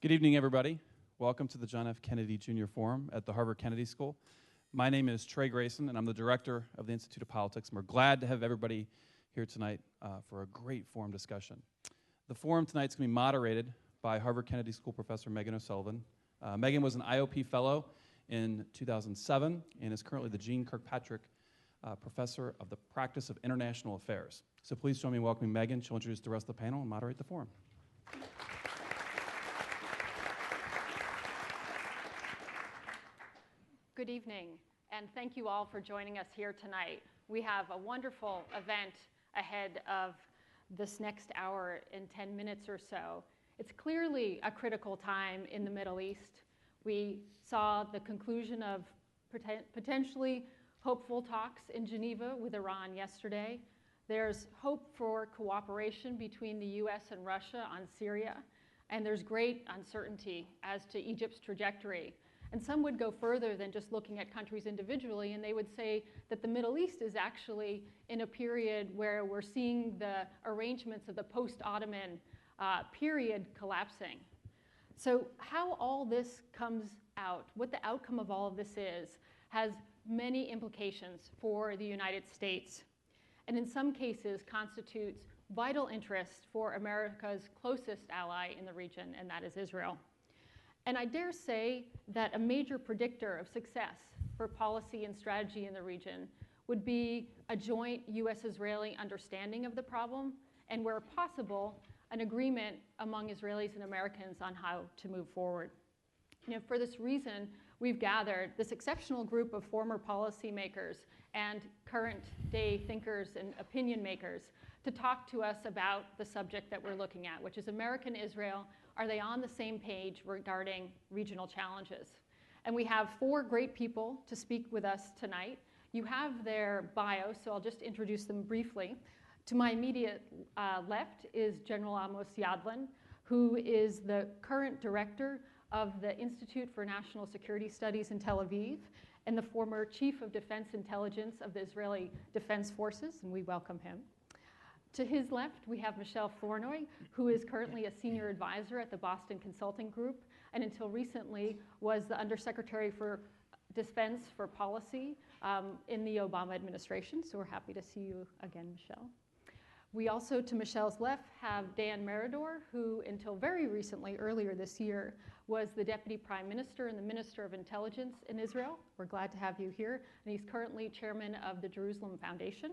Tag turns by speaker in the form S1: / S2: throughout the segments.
S1: Good evening, everybody. Welcome to the John F. Kennedy Jr. Forum at the Harvard Kennedy School. My name is Trey Grayson, and I'm the director of the Institute of Politics, and we're glad to have everybody here tonight for a great forum discussion. The forum tonight's going to be moderated by Harvard Kennedy School Professor Meghan O'Sullivan. Meghan was an IOP Fellow in 2007 and is currently the Jeane Kirkpatrick Professor of the Practice of International Affairs. So please join me in welcoming Meghan. She'll introduce the rest of the panel and moderate the forum.
S2: Good evening, and thank you all for joining us here tonight. We have a wonderful event ahead of this next hour in 10 minutes or so. It's clearly a critical time in the Middle East. We saw the conclusion of potentially hopeful talks in Geneva with Iran yesterday. There's hope for cooperation between the U.S. and Russia on Syria, and there's great uncertainty as to Egypt's trajectory. And some would go further than just looking at countries individually, and they would say that the Middle East is actually in a period where we're seeing the arrangements of the post-Ottoman period collapsing. So how all this comes out, what the outcome of all of this is, has many implications for the United States, and in some cases constitutes vital interest for America's closest ally in the region, and that is Israel. And I dare say that a major predictor of success for policy and strategy in the region would be a joint U.S.-Israeli understanding of the problem, and where possible, an agreement among Israelis and Americans on how to move forward. For this reason, we've gathered this exceptional group of former policymakers and current-day thinkers and opinion makers to talk to us about the subject that we're looking at, which is America and Israel. Are they on the same page regarding regional challenges? And we have four great people to speak with us tonight. You have their bios, so I'll just introduce them briefly. To my immediate left is General Amos Yadlin, who is the current director of the Institute for National Security Studies in Tel Aviv and the former chief of defense intelligence of the Israeli Defense Forces, and we welcome him. To his left, we have Michèle Flournoy, who is currently a senior advisor at the Boston Consulting Group, and until recently was the Undersecretary for Defense for Policy in the Obama administration. So we're happy to see you again, Michèle. We also, to Michelle's left, have Dan Meridor, who until very recently, earlier this year, was the Deputy Prime Minister and the Minister of Intelligence in Israel. We're glad to have you here. And he's currently chairman of the Jerusalem Foundation.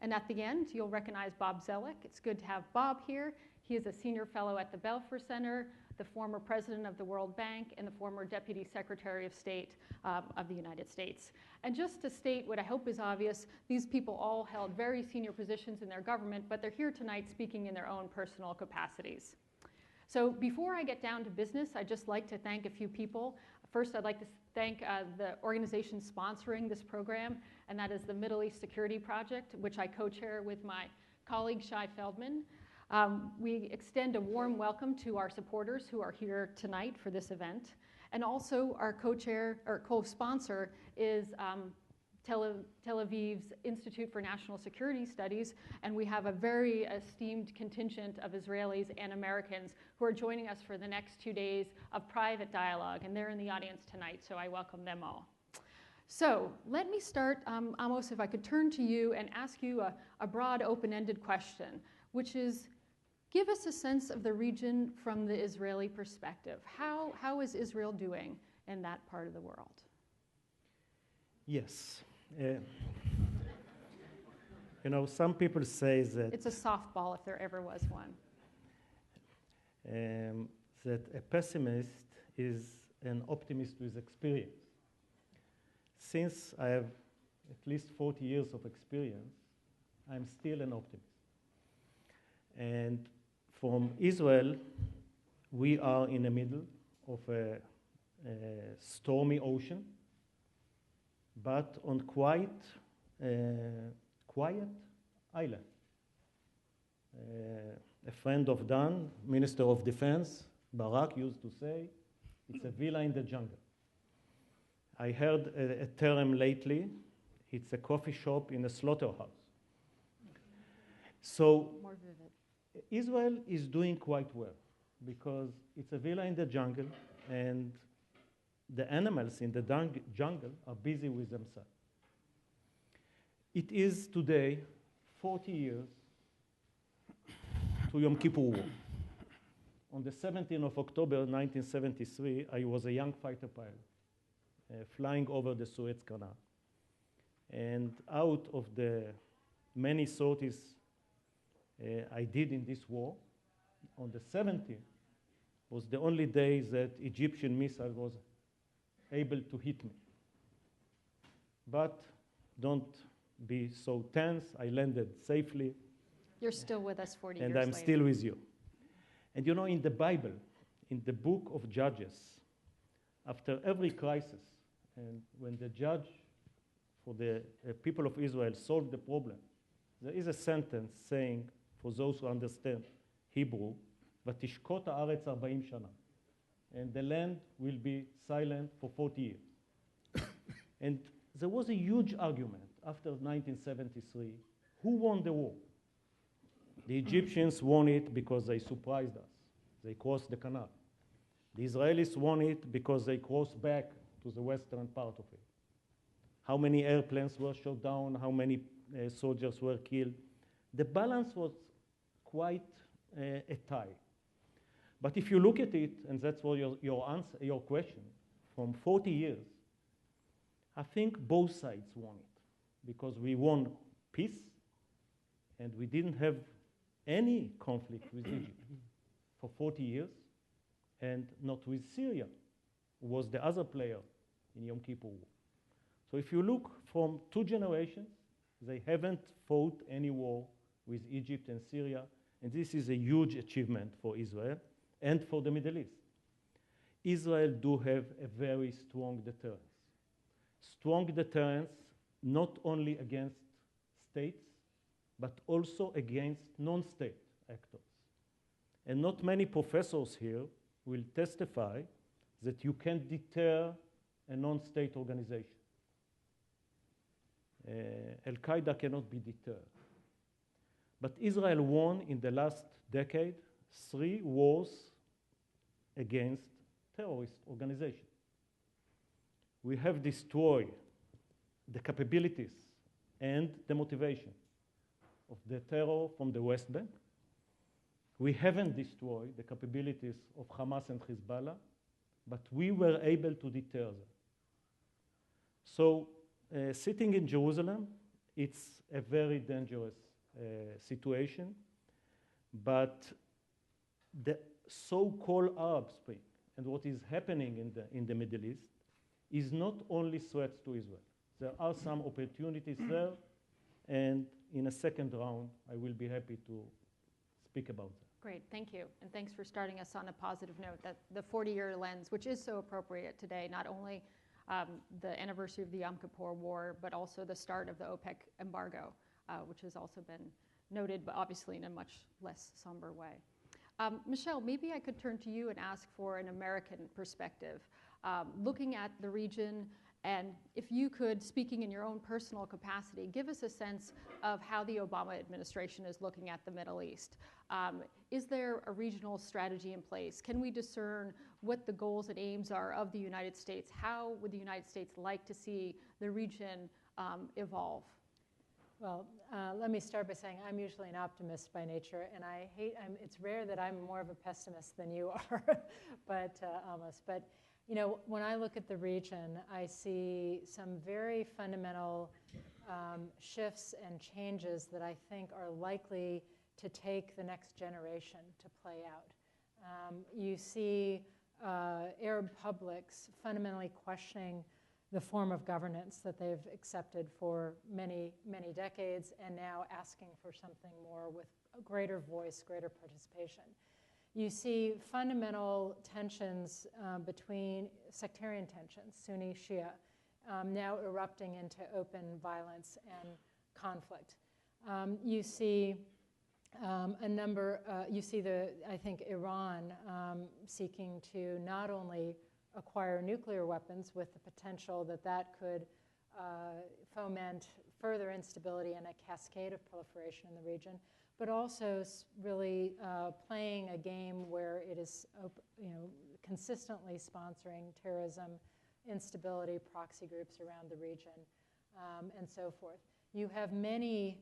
S2: And at the end, you'll recognize Bob Zoellick. It's good to have Bob here. He is a senior fellow at the Belfer Center, the former president of the World Bank, and the former Deputy Secretary of State of the United States. And just to state what I hope is obvious, these people all held very senior positions in their government, but they're here tonight speaking in their own personal capacities. So before I get down to business, I'd just like to thank a few people. First, I'd like to thank the organization sponsoring this program, and that is the Middle East Security Project, which I co-chair with my colleague Shai Feldman. We extend a warm welcome to our supporters who are here tonight for this event. And also our co-chair or co-sponsor is Tel Aviv's Institute for National Security Studies, and we have a very esteemed contingent of Israelis and Americans who are joining us for the next 2 days of private dialogue, and they're in the audience tonight, so I welcome them all. So let me start, Amos, if I could turn to you and ask you a broad, open-ended question, which is, give us a sense of the region from the Israeli perspective. How is Israel doing in that part of the world?
S3: Yes. Some people say that...
S2: It's a softball if there ever was one.
S3: That a pessimist is an optimist with experience. Since I have at least 40 years of experience, I'm still an optimist. And from Israel, we are in the middle of a stormy ocean, but on quiet island. A friend of Dan, Minister of Defense, Barak, used to say, it's a villa in the jungle. I heard a term lately, it's a coffee shop in a slaughterhouse. So
S2: More vivid.
S3: Israel is doing quite well. because it's a villa in the jungle, and the animals in the jungle are busy with themselves. It is today 40 years to Yom Kippur War. On the 17th of October 1973, I was a young fighter pilot flying over the Suez Canal. And out of the many sorties I did in this war, on the 17th was the only day that Egyptian missile was able to hit me. But don't be so tense. I landed safely.
S2: You're still with us 40 years
S3: and
S2: later.
S3: I'm still with you. And you know, in the Bible, in the book of Judges, after every crisis, and when the judge for the people of Israel solved the problem, there is a sentence saying, for those who understand Hebrew, "Vatishkot haaretz 40 shana," and the land will be silent for 40 years. And there was a huge argument after 1973. Who won the war? The Egyptians won it because they surprised us. They crossed the canal. The Israelis won it because they crossed back to the western part of it. How many airplanes were shot down? How many soldiers were killed? The balance was quite a tie. But if you look at it, and that's what your question, from 40 years, I think both sides won it, because we won peace, and we didn't have any conflict with Egypt for 40 years, and not with Syria, who was the other player in Yom Kippur War. So if you look from 2 generations, they haven't fought any war with Egypt and Syria, and this is a huge achievement for Israel and for the Middle East. Israel do have a very strong deterrence. Strong deterrence not only against states, but also against non-state actors. And not many professors here will testify that you can deter a non-state organization. Al-Qaeda cannot be deterred. But Israel won in the last decade 3 wars against terrorist organizations. We have destroyed the capabilities and the motivation of the terror from the West Bank. We haven't destroyed the capabilities of Hamas and Hezbollah, but we were able to deter them. So sitting in Jerusalem, it's a very dangerous situation, but the so-called Arab Spring and what is happening in the Middle East is not only threats to Israel. There are some opportunities there, and in a second round, I will be happy to speak about that.
S2: Great, thank you. And thanks for starting us on a positive note, that the 40-year lens, which is so appropriate today, not only the anniversary of the Yom Kippur War, but also the start of the OPEC embargo, which has also been noted, but obviously in a much less somber way. Michèle, maybe I could turn to you and ask for an American perspective, looking at the region, and if you could, speaking in your own personal capacity, give us a sense of how the Obama administration is looking at the Middle East. Is there a regional strategy in place? Can we discern what the goals and aims are of the United States? How would the United States like to see the region evolve?
S4: Well, let me start by saying I'm usually an optimist by nature, and it's rare that I'm more of a pessimist than you are, but Amos. But you know, when I look at the region, I see some very fundamental shifts and changes that I think are likely to take the next generation to play out. You see Arab publics fundamentally questioning the form of governance that they've accepted for many, many decades, and now asking for something more with a greater voice, greater participation. You see fundamental tensions between sectarian tensions, Sunni, Shia, now erupting into open violence and conflict. You see I think Iran seeking to not only acquire nuclear weapons with the potential that that could foment further instability and a cascade of proliferation in the region, but also really playing a game where it is consistently sponsoring terrorism, instability, proxy groups around the region, and so forth. You have many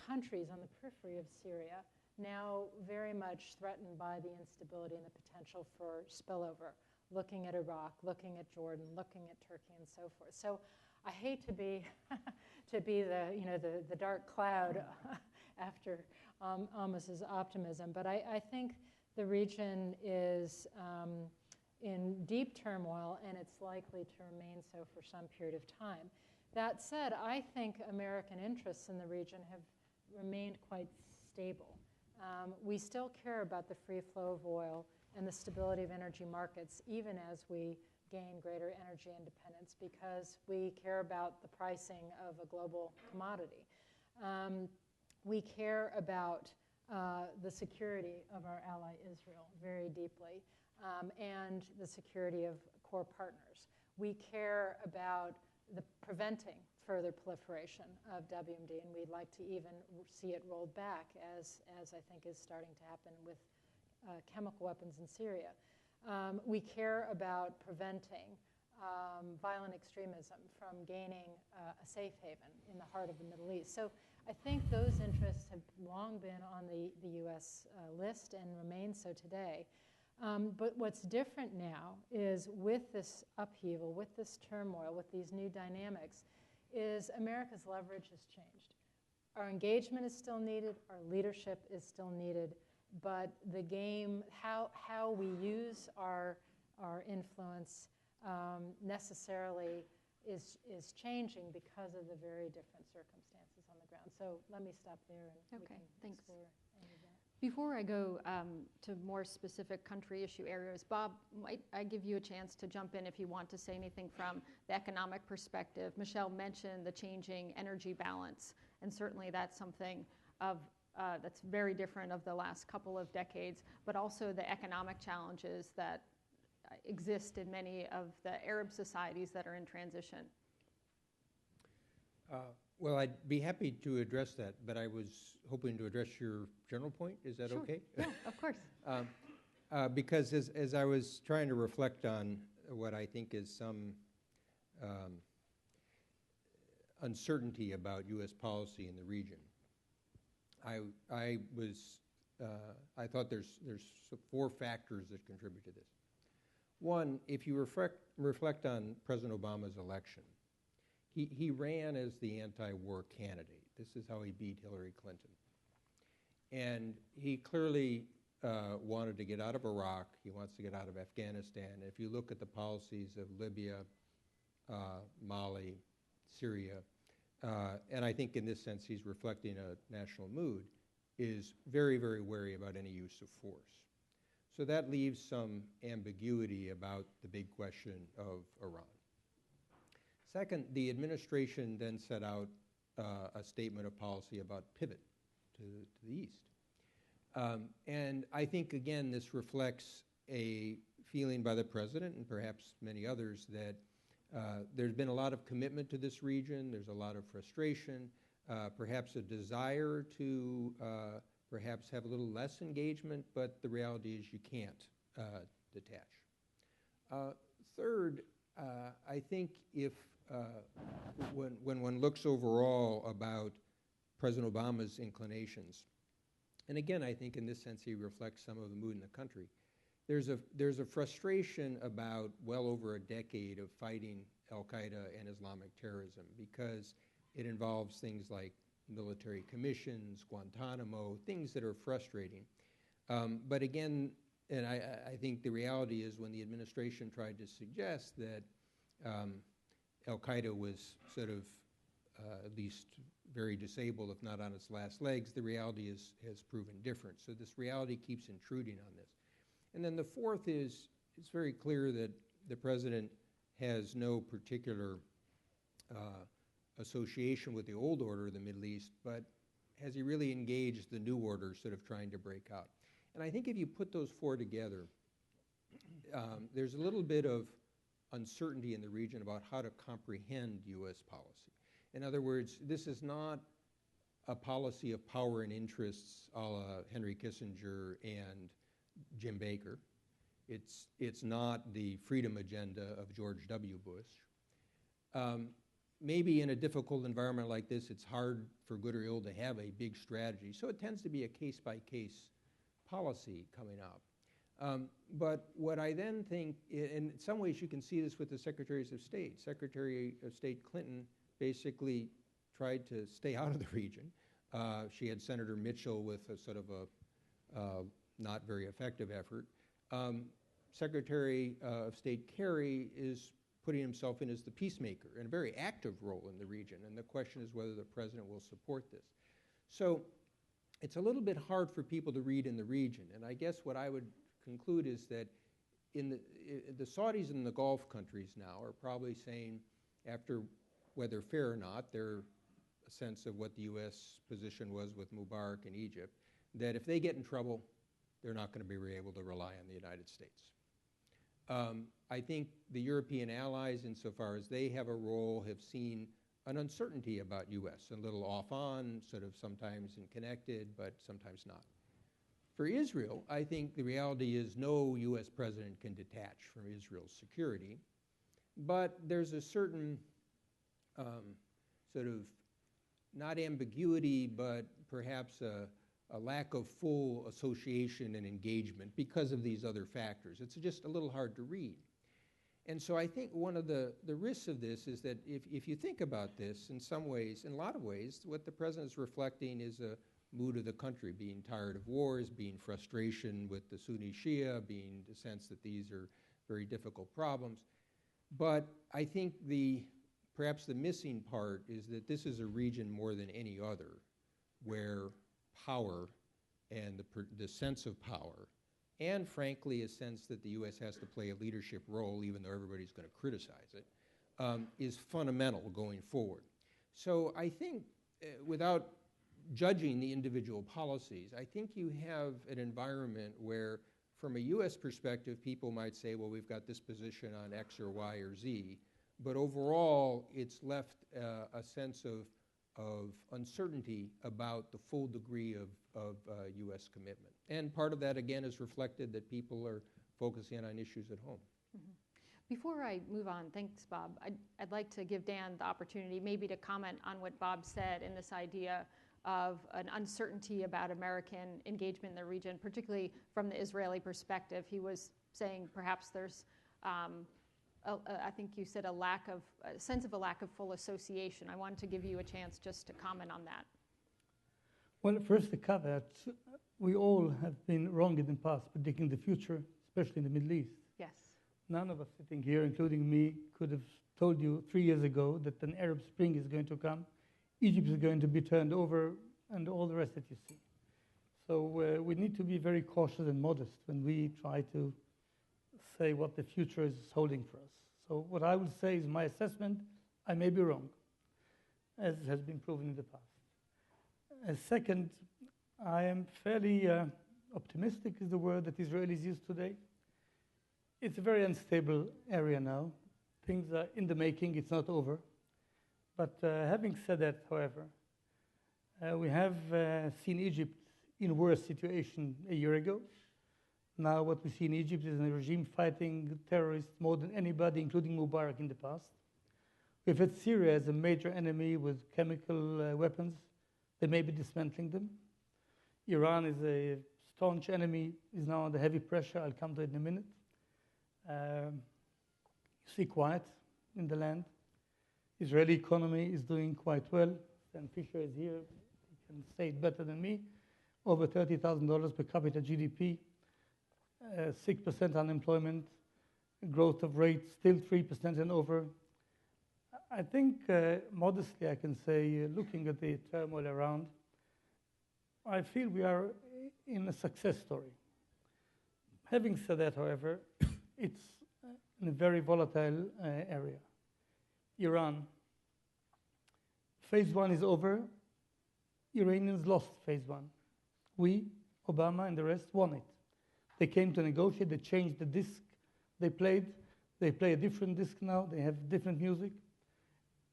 S4: countries on the periphery of Syria now very much threatened by the instability and the potential for spillover, looking at Iraq, looking at Jordan, looking at Turkey, and so forth. So I hate to be the dark cloud after Amos's optimism, but I think the region is in deep turmoil, and it's likely to remain so for some period of time. That said, I think American interests in the region have remained quite stable. We still care about the free flow of oil and the stability of energy markets, even as we gain greater energy independence, because we care about the pricing of a global commodity. We care about the security of our ally Israel very deeply, and the security of core partners. We care about preventing further proliferation of WMD, and we'd like to even see it rolled back, as I think is starting to happen with chemical weapons in Syria. We care about preventing violent extremism from gaining a safe haven in the heart of the Middle East. So I think those interests have long been on the U.S. list and remain so today. But what's different now is with this upheaval, with this turmoil, with these new dynamics, is America's leverage has changed. Our engagement is still needed, our leadership is still needed, but the game, how we use our influence necessarily is changing because of the very different circumstances on the ground. So let me stop there and we can explore any of that.
S2: Before I go to more specific country issue areas, Bob, might I give you a chance to jump in if you want to say anything from the economic perspective? Michèle mentioned the changing energy balance, and certainly that's something that's very different of the last couple of decades, but also the economic challenges that exist in many of the Arab societies that are in transition.
S5: Well, I'd be happy to address that, but I was hoping to address your general point. Is that okay?
S2: Yeah, of course.
S5: Because as I was trying to reflect on what I think is some uncertainty about U.S. policy in the region, I thought there's 4 factors that contribute to this. One, if you reflect on President Obama's election, he ran as the anti-war candidate. This is how he beat Hillary Clinton. And he clearly wanted to get out of Iraq. He wants to get out of Afghanistan. If you look at the policies of Libya, Mali, Syria, and I think in this sense he's reflecting a national mood, is very, very wary about any use of force. So that leaves some ambiguity about the big question of Iran. Second, the administration then set out a statement of policy about pivot to the east. And I think, again, this reflects a feeling by the president and perhaps many others that there's been a lot of commitment to this region, there's a lot of frustration, perhaps a desire to perhaps have a little less engagement, but the reality is you can't detach. Third, I think if when one looks overall about President Obama's inclinations, and again, I think in this sense he reflects some of the mood in the country, there's a frustration about well over a decade of fighting al-Qaeda and Islamic terrorism because it involves things like military commissions, Guantanamo, things that are frustrating. But again, and I think the reality is when the administration tried to suggest that al-Qaeda was sort of at least very disabled, if not on its last legs, the reality has proven different. So this reality keeps intruding on this. And then the fourth is, it's very clear that the president has no particular association with the old order of the Middle East, but has he really engaged the new order sort of trying to break out? And I think if you put those 4 together, there's a little bit of uncertainty in the region about how to comprehend U.S. policy. In other words, this is not a policy of power and interests a la Henry Kissinger and Jim Baker. It's not the freedom agenda of George W. Bush. Maybe in a difficult environment like this, it's hard for good or ill to have a big strategy. So it tends to be a case-by-case policy coming up. But what I then think, in some ways you can see this with the Secretaries of State. Secretary of State Clinton basically tried to stay out of the region. She had Senator Mitchell with a sort of a not very effective effort. Secretary of State Kerry is putting himself in as the peacemaker in a very active role in the region, and the question is whether the president will support this. So it's a little bit hard for people to read in the region, and I guess what I would conclude is that in the Saudis and the Gulf countries now are probably saying, after whether fair or not, their sense of what the U.S. position was with Mubarak in Egypt, that if they get in trouble, they're not going to be able to rely on the United States. I think the European allies, insofar as they have a role, have seen an uncertainty about U.S., a little off-on, sort of sometimes connected, but sometimes not. For Israel, I think the reality is no U.S. president can detach from Israel's security, but there's a certain sort of, not ambiguity, but perhaps a lack of full association and engagement because of these other factors. It's just a little hard to read. And so I think one of the risks of this is that if you think about this in some ways, in a lot of ways, what the president is reflecting is a mood of the country, being tired of wars, being frustration with the Sunni Shia, being the sense that these are very difficult problems. But I think perhaps the missing part is that this is a region more than any other where power and the sense of power, and frankly a sense that the U.S. has to play a leadership role, even though everybody's going to criticize it, is fundamental going forward. So I think, without judging the individual policies, I think you have an environment where, from a U.S. perspective, people might say, well, we've got this position on X or Y or Z, but overall it's left a sense of uncertainty about the full degree of U.S. commitment. And part of that, again, is reflected that people are focusing on issues at home.
S2: Mm-hmm. Before I move on, thanks, Bob, I'd like to give Dan the opportunity maybe to comment on what Bob said in this idea of an uncertainty about American engagement in the region, particularly from the Israeli perspective. He was saying perhaps there's I think you said a sense of a lack of full association. I wanted to give you a chance just to comment on that.
S6: Well, first, the caveat, we all have been wrong in the past predicting the future, especially in the Middle East.
S2: Yes.
S6: None of us sitting here, including me, could have told you 3 years ago that an Arab Spring is going to come, Egypt is going to be turned over, and all the rest that you see. So we need to be very cautious and modest when we try to say what the future is holding for us. So what I would say is my assessment, I may be wrong, as has been proven in the past. Second, I am fairly optimistic is the word that Israelis use today. It's a very unstable area now. Things are in the making, it's not over. But having said that, however, we have seen Egypt in a worse situation a year ago. Now what we see in Egypt is a regime fighting terrorists more than anybody, including Mubarak in the past. We've had Syria as a major enemy with chemical weapons. They may be dismantling them. Iran is a staunch enemy, is now under heavy pressure. I'll come to it in a minute. You see quiet in the land. Israeli economy is doing quite well. Stan Fisher is here. He can say it better than me. Over $30,000 per capita GDP. 6% unemployment, growth of rate still 3% and over. I think modestly I can say, looking at the turmoil around, I feel we are in a success story. Having said that, however, it's in a very volatile area. Iran. Phase 1 is over. Iranians lost phase 1. We, Obama and the rest, won it. They came to negotiate, they changed the disc they played. They play a different disc now, they have different music.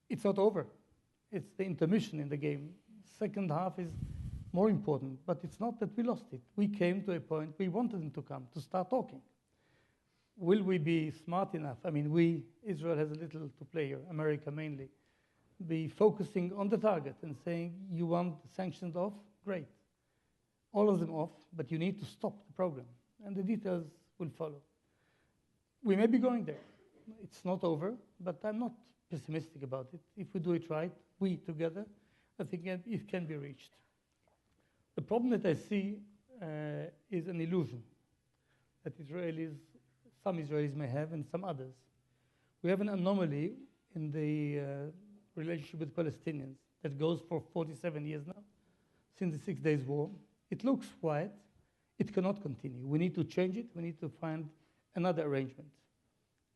S6: It's not over. It's the intermission in the game. second half is more important, but it's not that we lost it. We came to a point we wanted them to come, to start talking. Will we be smart enough? I mean, Israel has a little to play here, America mainly, be focusing on the target and saying, you want sanctions off? Great. All of them off, but you need to stop the program, and the details will follow. We may be going there. It's not over, but I'm not pessimistic about it. If we do it right, we together, I think it can be reached. The problem that I see is an illusion that some Israelis may have and some others. We have an anomaly in the relationship with Palestinians that goes for 47 years now, since the 6 Days War. It looks quiet. It cannot continue. We need to change it. We need to find another arrangement.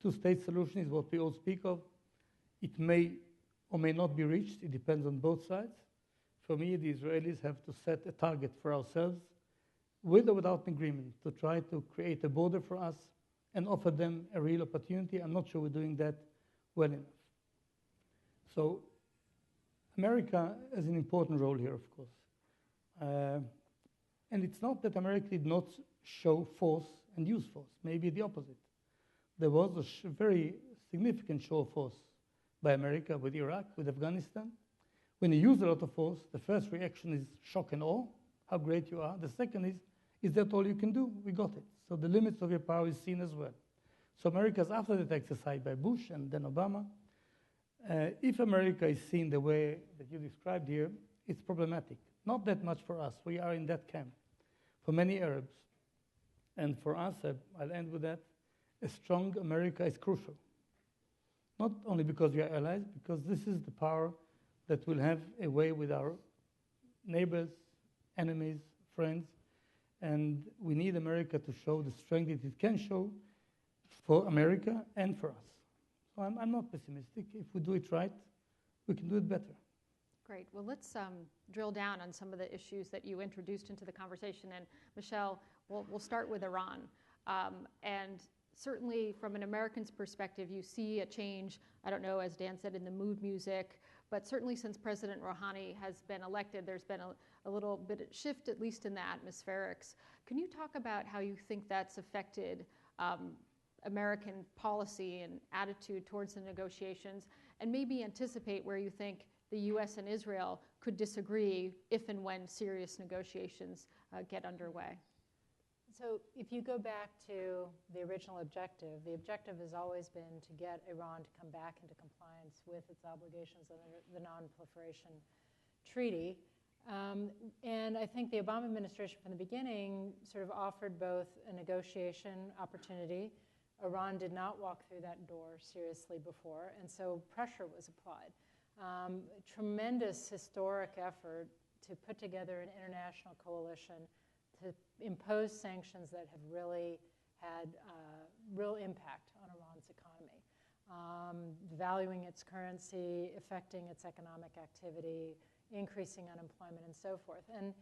S6: Two-state solution is what we all speak of. It may or may not be reached. It depends on both sides. For me, the Israelis have to set a target for ourselves, with or without an agreement, to try to create a border for us and offer them a real opportunity. I'm not sure we're doing that well enough. So America has an important role here, of course. And it's not that America did not show force and use force, maybe the opposite. There was a very significant show of force by America with Iraq, with Afghanistan. When you use a lot of force, the first reaction is shock and awe, how great you are. The second is that all you can do? We got it. So the limits of your power is seen as well. So America's after that exercise by Bush and then Obama. If America is seen the way that you described here, it's problematic. Not that much for us. We are in that camp. For many Arabs, and for us, I'll end with that, a strong America is crucial. Not only because we are allies, because this is the power that will have a way with our neighbors, enemies, friends, and we need America to show the strength that it can show for America and for us. So I'm not pessimistic. If we do it right, we can do it better.
S2: Great. Well, let's drill down on some of the issues that you introduced into the conversation. And Michèle, we'll start with Iran. And certainly from an American's perspective, you see a change, I don't know, as Dan said, in the mood music, but certainly since President Rouhani has been elected, there's been a little bit of shift, at least in the atmospherics. Can you talk about how you think that's affected American policy and attitude towards the negotiations, and maybe anticipate where you think the U.S. and Israel could disagree if and when serious negotiations get underway?
S4: So if you go back to the original objective, the objective has always been to get Iran to come back into compliance with its obligations under the Non-Proliferation Treaty. And I think the Obama administration from the beginning sort of offered both a negotiation opportunity. Iran did not walk through that door seriously before, and so pressure was applied. Tremendous historic effort to put together an international coalition to impose sanctions that have really had real impact on Iran's economy, valuing its currency, affecting its economic activity, increasing unemployment, and so forth. And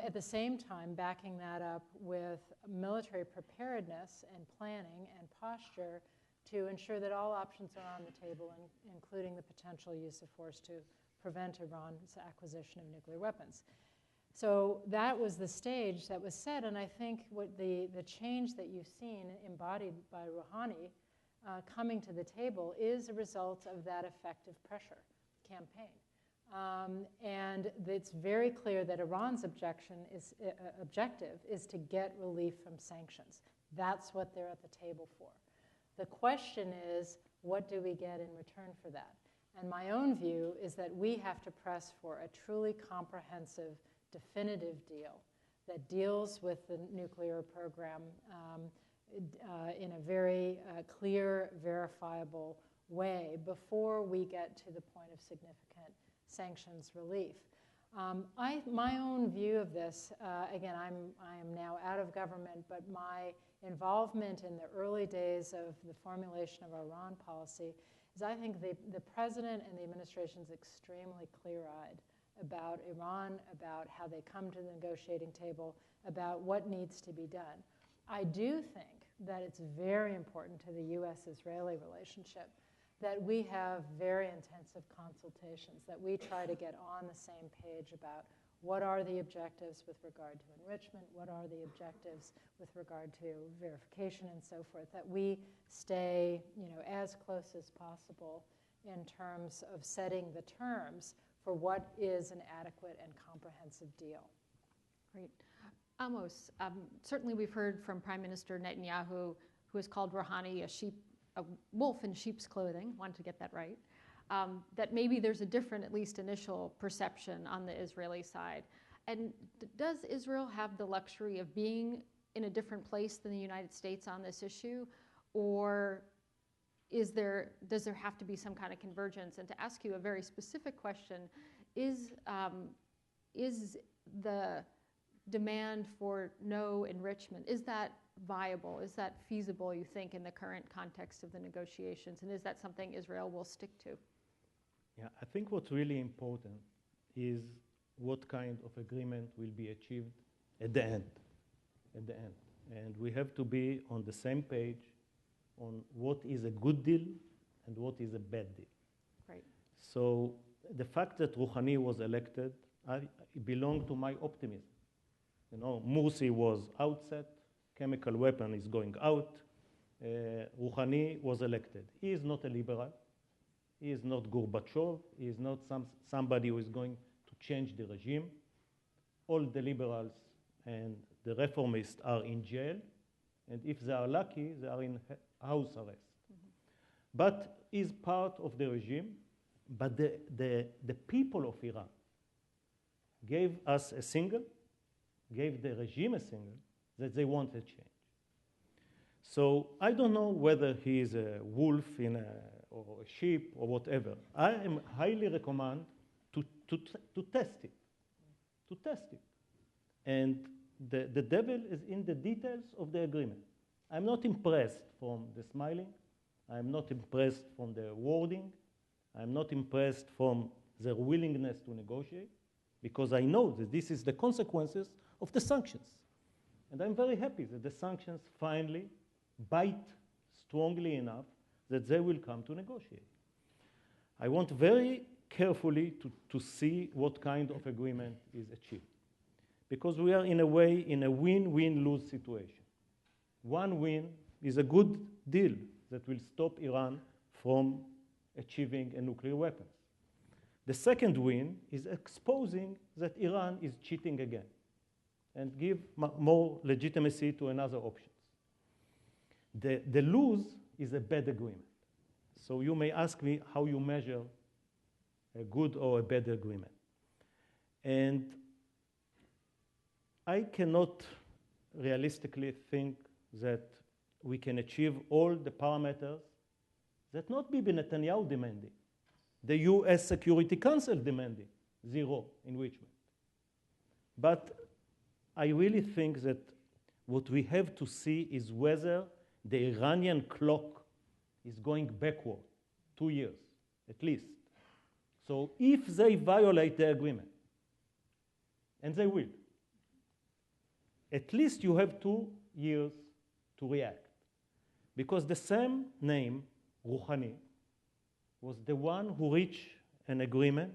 S4: at the same time, backing that up with military preparedness and planning and posture to ensure that all options are on the table, including the potential use of force to prevent Iran's acquisition of nuclear weapons. So that was the stage that was set, and I think what the change that you've seen embodied by Rouhani coming to the table is a result of that effective pressure campaign. And it's very clear that Iran's objective is to get relief from sanctions. That's what they're at the table for. The question is, what do we get in return for that? And my own view is that we have to press for a truly comprehensive, definitive deal that deals with the nuclear program in a very clear, verifiable way before we get to the point of significant sanctions relief. My own view of this, again, I am now out of government, but my involvement in the early days of the formulation of our Iran policy is I think the president and the administration is extremely clear-eyed about Iran, about how they come to the negotiating table, about what needs to be done. I do think that it's very important to the U.S.-Israeli relationship that we have very intensive consultations, that we try to get on the same page about what are the objectives with regard to enrichment, what are the objectives with regard to verification and so forth, that we stay, as close as possible in terms of setting the terms for what is an adequate and comprehensive deal.
S2: Great. Amos, certainly we've heard from Prime Minister Netanyahu, who has called Rouhani a wolf in sheep's clothing, wanted to get that right, that maybe there's a different, at least initial perception on the Israeli side. And does Israel have the luxury of being in a different place than the United States on this issue? Or does there have to be some kind of convergence? And to ask you a very specific question, is the demand for no enrichment, is that viable? Is that feasible, you think, in the current context of the negotiations? And is that something Israel will stick to?
S3: Yeah, I think what's really important is what kind of agreement will be achieved at the end. At the end. And we have to be on the same page on what is a good deal and what is a bad deal.
S2: Right.
S3: So the fact that Rouhani was elected belonged to my optimism. Morsi was outset, chemical weapon is going out. Rouhani was elected. He is not a liberal. He is not Gorbachev. He is not somebody who is going to change the regime. All the liberals and the reformists are in jail. And if they are lucky, they are in house arrest. Mm-hmm. But he is part of the regime. But the people of Iran gave us a signal, gave the regime a signal that they want a change. So I don't know whether he is a wolf or a sheep or whatever. I am highly recommend to test it, to test it. And the devil is in the details of the agreement. I'm not impressed from the smiling. I'm not impressed from the wording. I'm not impressed from their willingness to negotiate, because I know that this is the consequences of the sanctions. And I'm very happy that the sanctions finally bite strongly enough that they will come to negotiate. I want very carefully to see what kind of agreement is achieved, because we are in a way in a win-win-lose situation. One win is a good deal that will stop Iran from achieving a nuclear weapon. The second win is exposing that Iran is cheating again and give more legitimacy to another options. The lose is a bad agreement. So you may ask me how you measure a good or a bad agreement. And I cannot realistically think that we can achieve all the parameters that not Bibi Netanyahu demanding, the U.S. Security Council demanding zero enrichment. But I really think that what we have to see is whether the Iranian clock is going backward 2 years, at least. So if they violate the agreement, and they will, at least you have 2 years to react. Because the same name, Rouhani, was the one who reached an agreement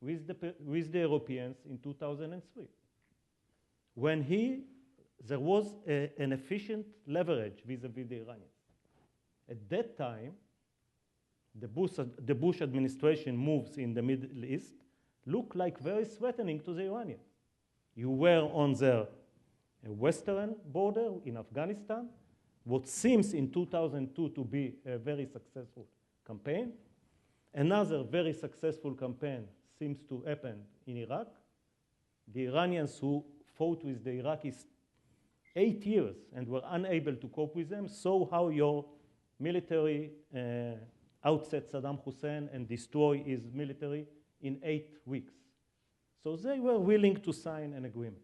S3: with the Europeans in 2003. When there was an efficient leverage vis-à-vis the Iranians. At that time, the Bush administration moves in the Middle East looked like very threatening to the Iranians. You were on their western border in Afghanistan, what seems in 2002 to be a very successful campaign. Another very successful campaign seems to happen in Iraq. The Iranians who fought with the Iraqis 8 years and were unable to cope with them saw how your military outset Saddam Hussein and destroy his military in 8 weeks. So they were willing to sign an agreement,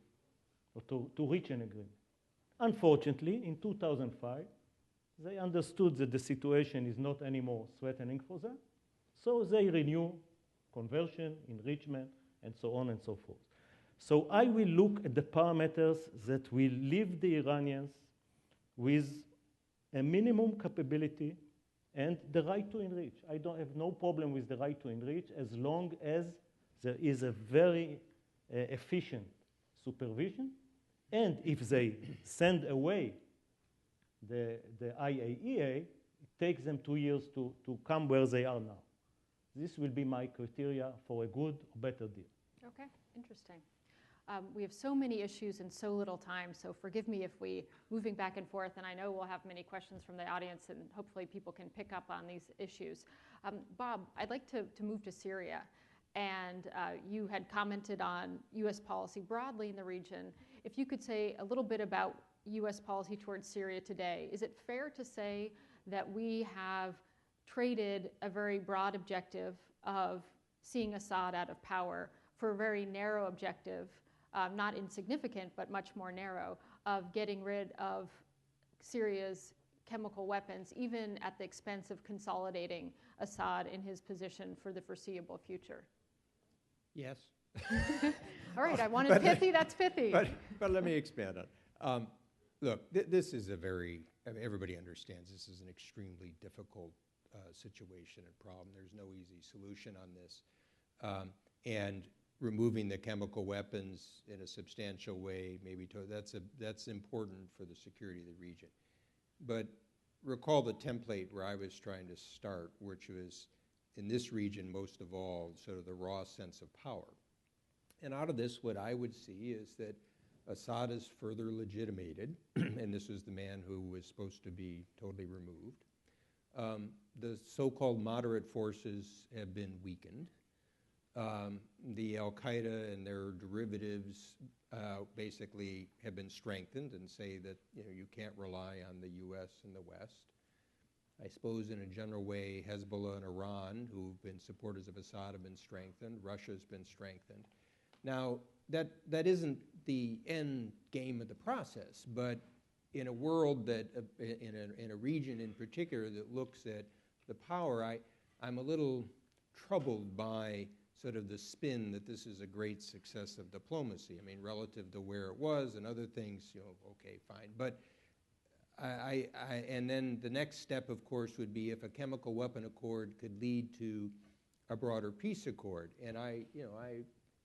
S3: or to reach an agreement. Unfortunately, in 2005, they understood that the situation is not anymore threatening for them, so they renew conversion, enrichment, and so on and so forth. So I will look at the parameters that will leave the Iranians with a minimum capability and the right to enrich. I don't have no problem with the right to enrich as long as there is a very efficient supervision, and if they send away the IAEA, it takes them 2 years to come where they are now. This will be my criteria for a good or better deal.
S2: Okay, interesting. We have so many issues and so little time, so forgive me if we moving back and forth, and I know we'll have many questions from the audience, and hopefully people can pick up on these issues. Bob, I'd like to move to Syria, and you had commented on U.S. policy broadly in the region. If you could say a little bit about U.S. policy towards Syria today, is it fair to say that we have traded a very broad objective of seeing Assad out of power for a very narrow objective, not insignificant, but much more narrow, of getting rid of Syria's chemical weapons, even at the expense of consolidating Assad in his position for the foreseeable future?
S5: Yes.
S2: All right, I wanted pithy, that's pithy.
S5: But let me expand on it. Look, this is a very, I mean, everybody understands this is an extremely difficult situation and problem. There's no easy solution on this. And removing the chemical weapons in a substantial way, maybe that's important for the security of the region. But recall the template where I was trying to start, which was in this region, most of all, sort of the raw sense of power. And out of this, what I would see is that Assad is further legitimated, and this is the man who was supposed to be totally removed. The so-called moderate forces have been weakened. The al-Qaeda and their derivatives basically have been strengthened and say that you can't rely on the U.S. and the West. I suppose in a general way, Hezbollah and Iran, who've been supporters of Assad, have been strengthened. Russia's been strengthened. Now, that isn't the end game of the process, but in a world that, in a region in particular that looks at the power, I'm a little troubled by sort of the spin that this is a great success of diplomacy. I mean, relative to where it was and other things, okay, fine. But and then the next step, of course, would be if a chemical weapon accord could lead to a broader peace accord. And I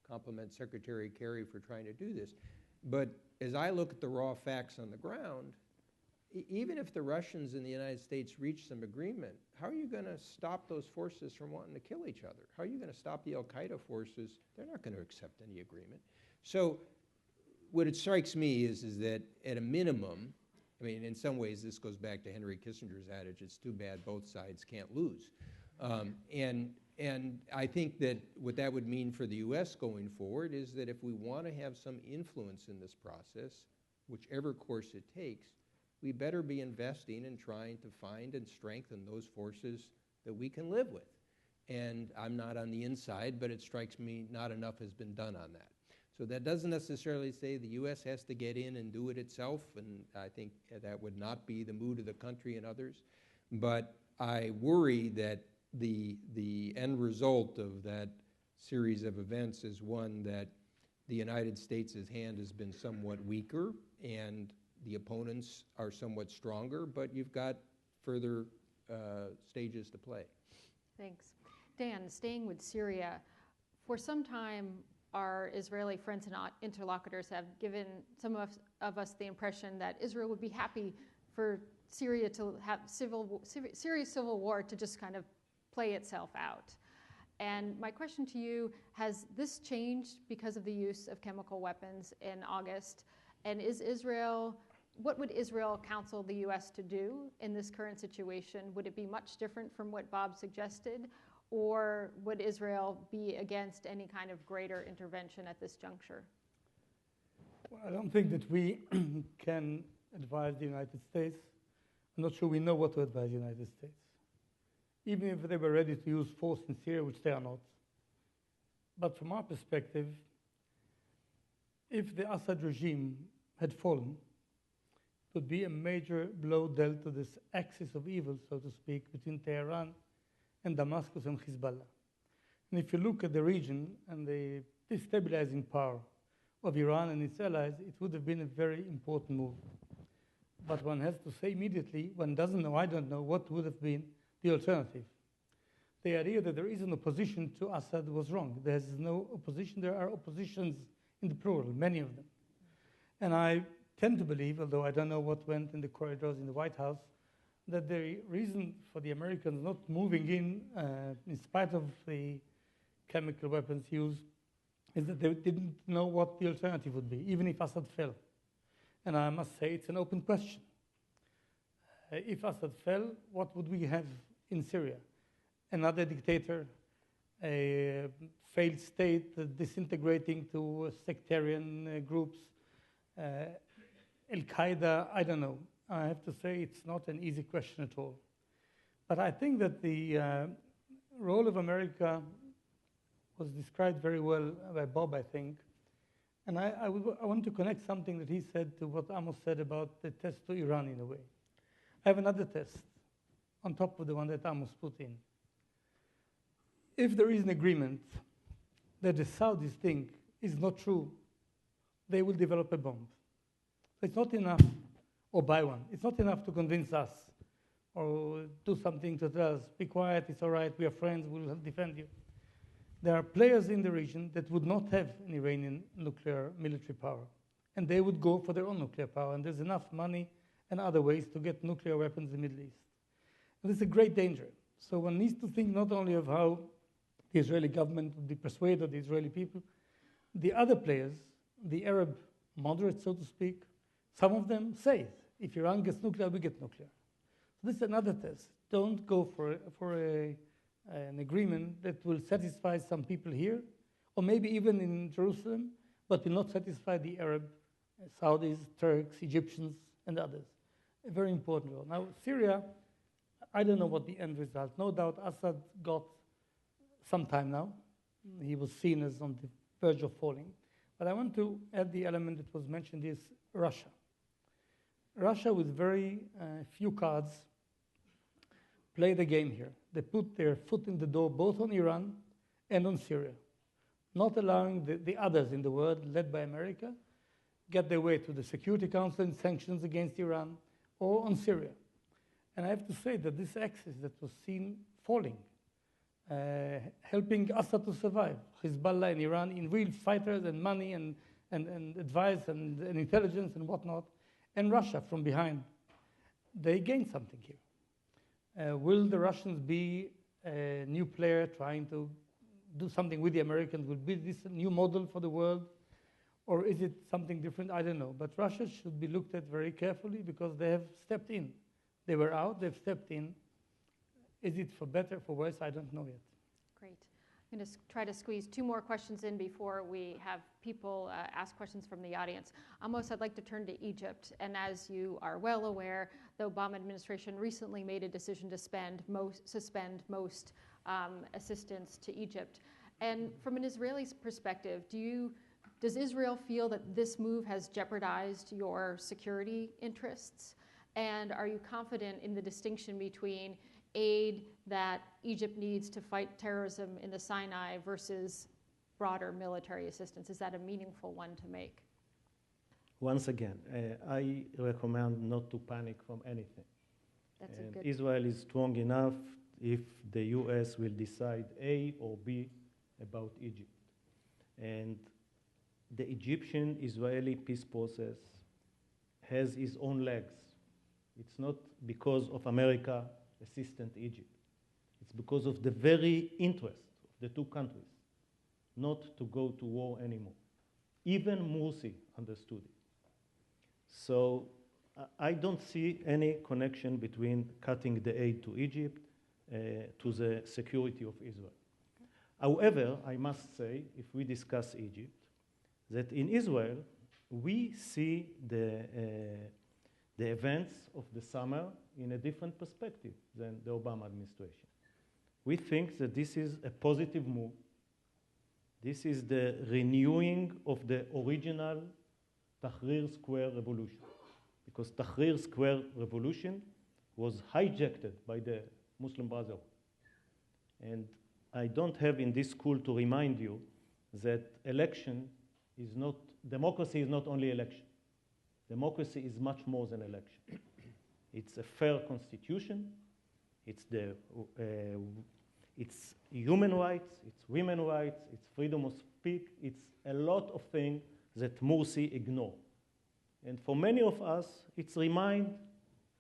S5: compliment Secretary Kerry for trying to do this. But as I look at the raw facts on the ground, even if the Russians and the United States reach some agreement, how are you going to stop those forces from wanting to kill each other? How are you going to stop the al-Qaeda forces? They're not going to accept any agreement. So what it strikes me is that at a minimum, I mean, in some ways this goes back to Henry Kissinger's adage, it's too bad both sides can't lose. And I think that what that would mean for the U.S. going forward is that if we want to have some influence in this process, whichever course it takes, we better be investing in trying to find and strengthen those forces that we can live with. And I'm not on the inside, but it strikes me not enough has been done on that. So that doesn't necessarily say the U.S. has to get in and do it itself, and I think that would not be the mood of the country and others. But I worry that the end result of that series of events is one that the United States' hand has been somewhat weaker, and the opponents are somewhat stronger, but you've got further stages to play.
S2: Thanks. Dan, staying with Syria, for some time our Israeli friends and interlocutors have given some of us the impression that Israel would be happy for Syria to have Syria's civil war to just kind of play itself out. And my question to you, has this changed because of the use of chemical weapons in August? And what would Israel counsel the U.S. to do in this current situation? Would it be much different from what Bob suggested? Or would Israel be against any kind of greater intervention at this juncture?
S6: Well, I don't think that we can advise the United States. I'm not sure we know what to advise the United States. Even if they were ready to use force in Syria, which they are not. But from our perspective, if the Assad regime had fallen, it would be a major blow dealt to this axis of evil, so to speak, between Tehran and Damascus and Hezbollah. And if you look at the region and the destabilizing power of Iran and its allies, it would have been a very important move. But one has to say immediately, one doesn't know, I don't know, what would have been the alternative. The idea that there is an opposition to Assad was wrong. There's no opposition. There are oppositions in the plural, many of them. And I tend to believe, although I don't know what went in the corridors in the White House, that the reason for the Americans not moving in spite of the chemical weapons used, is that they didn't know what the alternative would be, even if Assad fell. And I must say it's an open question. If Assad fell, what would we have in Syria? Another dictator, a failed state disintegrating to sectarian groups, Al-Qaeda, I don't know. I have to say it's not an easy question at all. But I think that the role of America was described very well by Bob, I think. And I want to connect something that he said to what Amos said about the test to Iran in a way. I have another test on top of the one that Amos put in. If there is an agreement that the Saudis think is not true, they will develop a bomb. So it's not enough, or buy one. It's not enough to convince us or do something to tell us, be quiet, it's all right, we are friends, we'll defend you. There are players in the region that would not have an Iranian nuclear military power, and they would go for their own nuclear power, and there's enough money and other ways to get nuclear weapons in the Middle East. And this is a great danger. So one needs to think not only of how the Israeli government would be persuaded, the Israeli people, the other players, the Arab moderates, so to speak, some of them say it. If Iran gets nuclear, we get nuclear. So this is another test. Don't go for an agreement that will satisfy some people here, or maybe even in Jerusalem, but will not satisfy the Arab, Saudis, Turks, Egyptians, and others. A very important role. Now, Syria, I don't know what the end result. No doubt Assad got some time now. He was seen as on the verge of falling. But I want to add the element that was mentioned is Russia. Russia, with very few cards, play the game here. They put their foot in the door both on Iran and on Syria, not allowing the others in the world, led by America, get their way to the Security Council and sanctions against Iran or on Syria. And I have to say that this axis that was seen falling, helping Assad to survive, Hezbollah and Iran in real fighters and money and advice and intelligence and whatnot, and Russia from behind, they gained something here. Will the Russians be a new player trying to do something with the Americans? Will be this a new model for the world? Or is it something different? I don't know. But Russia should be looked at very carefully because they have stepped in. They were out, they've stepped in. Is it for better, for worse? I don't know yet.
S2: Great. I'm going to try to squeeze two more questions in before we have people ask questions from the audience. Amos, I'd like to turn to Egypt. And as you are well aware, the Obama administration recently made a decision to suspend most assistance to Egypt. And from an Israeli perspective, does Israel feel that this move has jeopardized your security interests? And are you confident in the distinction between aid that Egypt needs to fight terrorism in the Sinai versus broader military assistance? Is that a meaningful one to make?
S3: Once again, I recommend not to panic from anything.
S2: That's a good.
S3: Israel is strong enough if the U.S. will decide A or B about Egypt. And the Egyptian-Israeli peace process has its own legs. It's not because of America assistant Egypt. It's because of the very interest of the two countries not to go to war anymore. Even Morsi understood it. So I don't see any connection between cutting the aid to Egypt to the security of Israel. However, I must say, if we discuss Egypt, that in Israel, we see the events of the summer in a different perspective than the Obama administration. We think that this is a positive move. This is the renewing of the original Tahrir Square revolution, because Tahrir Square revolution was hijacked by the Muslim Brotherhood. And I don't have in this school to remind you that democracy is not only election. Democracy is much more than election. It's a fair constitution. it's human rights, it's women's rights, it's freedom of speech, it's a lot of things that Morsi ignore. And for many of us, it's remind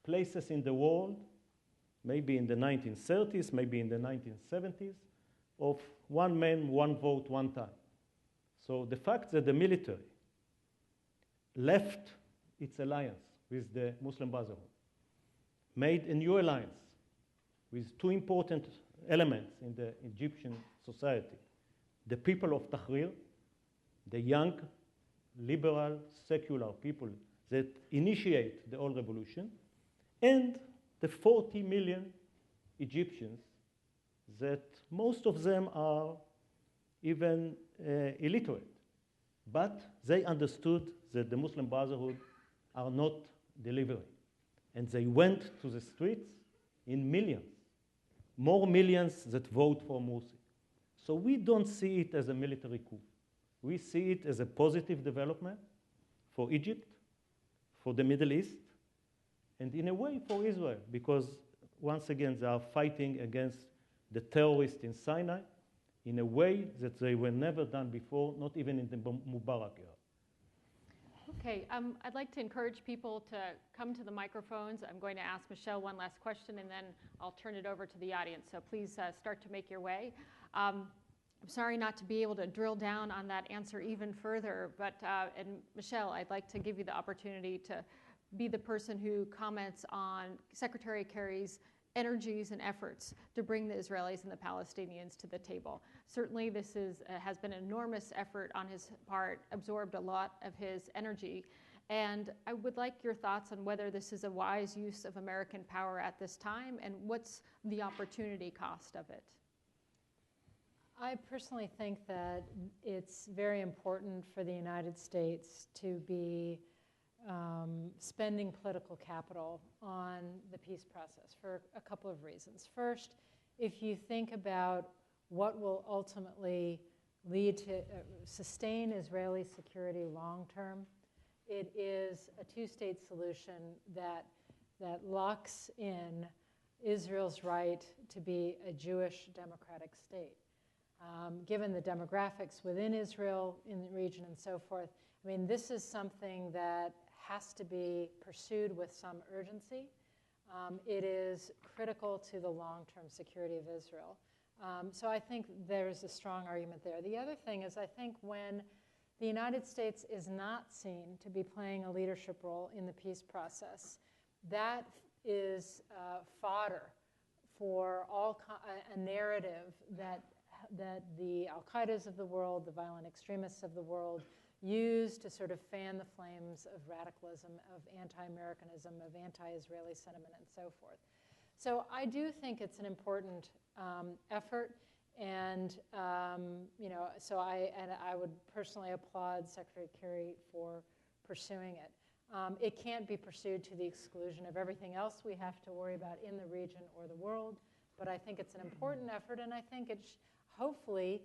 S3: places in the world, maybe in the 1930s, maybe in the 1970s, of one man, one vote, one time. So the fact that the military left its alliance with the Muslim Brotherhood, made a new alliance with two important elements in the Egyptian society, the people of Tahrir, the young, liberal, secular people that initiate the old revolution, and the 40 million Egyptians that most of them are even illiterate. But they understood that the Muslim Brotherhood are not delivering. And they went to the streets in millions, more millions that vote for Morsi. So we don't see it as a military coup. We see it as a positive development for Egypt, for the Middle East, and in a way for Israel, because once again they are fighting against the terrorists in Sinai in a way that they were never done before, not even in the Mubarak era.
S2: Okay, I'd like to encourage people to come to the microphones. I'm going to ask Michèle one last question, and then I'll turn it over to the audience. So please start to make your way. I'm sorry not to be able to drill down on that answer even further, but and Michèle, I'd like to give you the opportunity to be the person who comments on Secretary Kerry's energies and efforts to bring the Israelis and the Palestinians to the table. Certainly this has been an enormous effort on his part, absorbed a lot of his energy, and I would like your thoughts on whether this is a wise use of American power at this time, and what's the opportunity cost of it?
S4: I personally think that it's very important for the United States to be spending political capital on the peace process for a couple of reasons. First, if you think about what will ultimately lead to sustain Israeli security long term, it is a two-state solution that locks in Israel's right to be a Jewish democratic state. Given the demographics within Israel, in the region and so forth, I mean, this is something that has to be pursued with some urgency. It is critical to the long-term security of Israel. So I think there's a strong argument there. The other thing is, I think when the United States is not seen to be playing a leadership role in the peace process, that is fodder for a narrative that the Al-Qaedas of the world, the violent extremists of the world, use to sort of fan the flames of radicalism, of anti-Americanism, of anti-Israeli sentiment, and so forth. So I do think it's an important effort, and so I would personally applaud Secretary Kerry for pursuing it. It can't be pursued to the exclusion of everything else we have to worry about in the region or the world, but I think it's an important effort, and I think it hopefully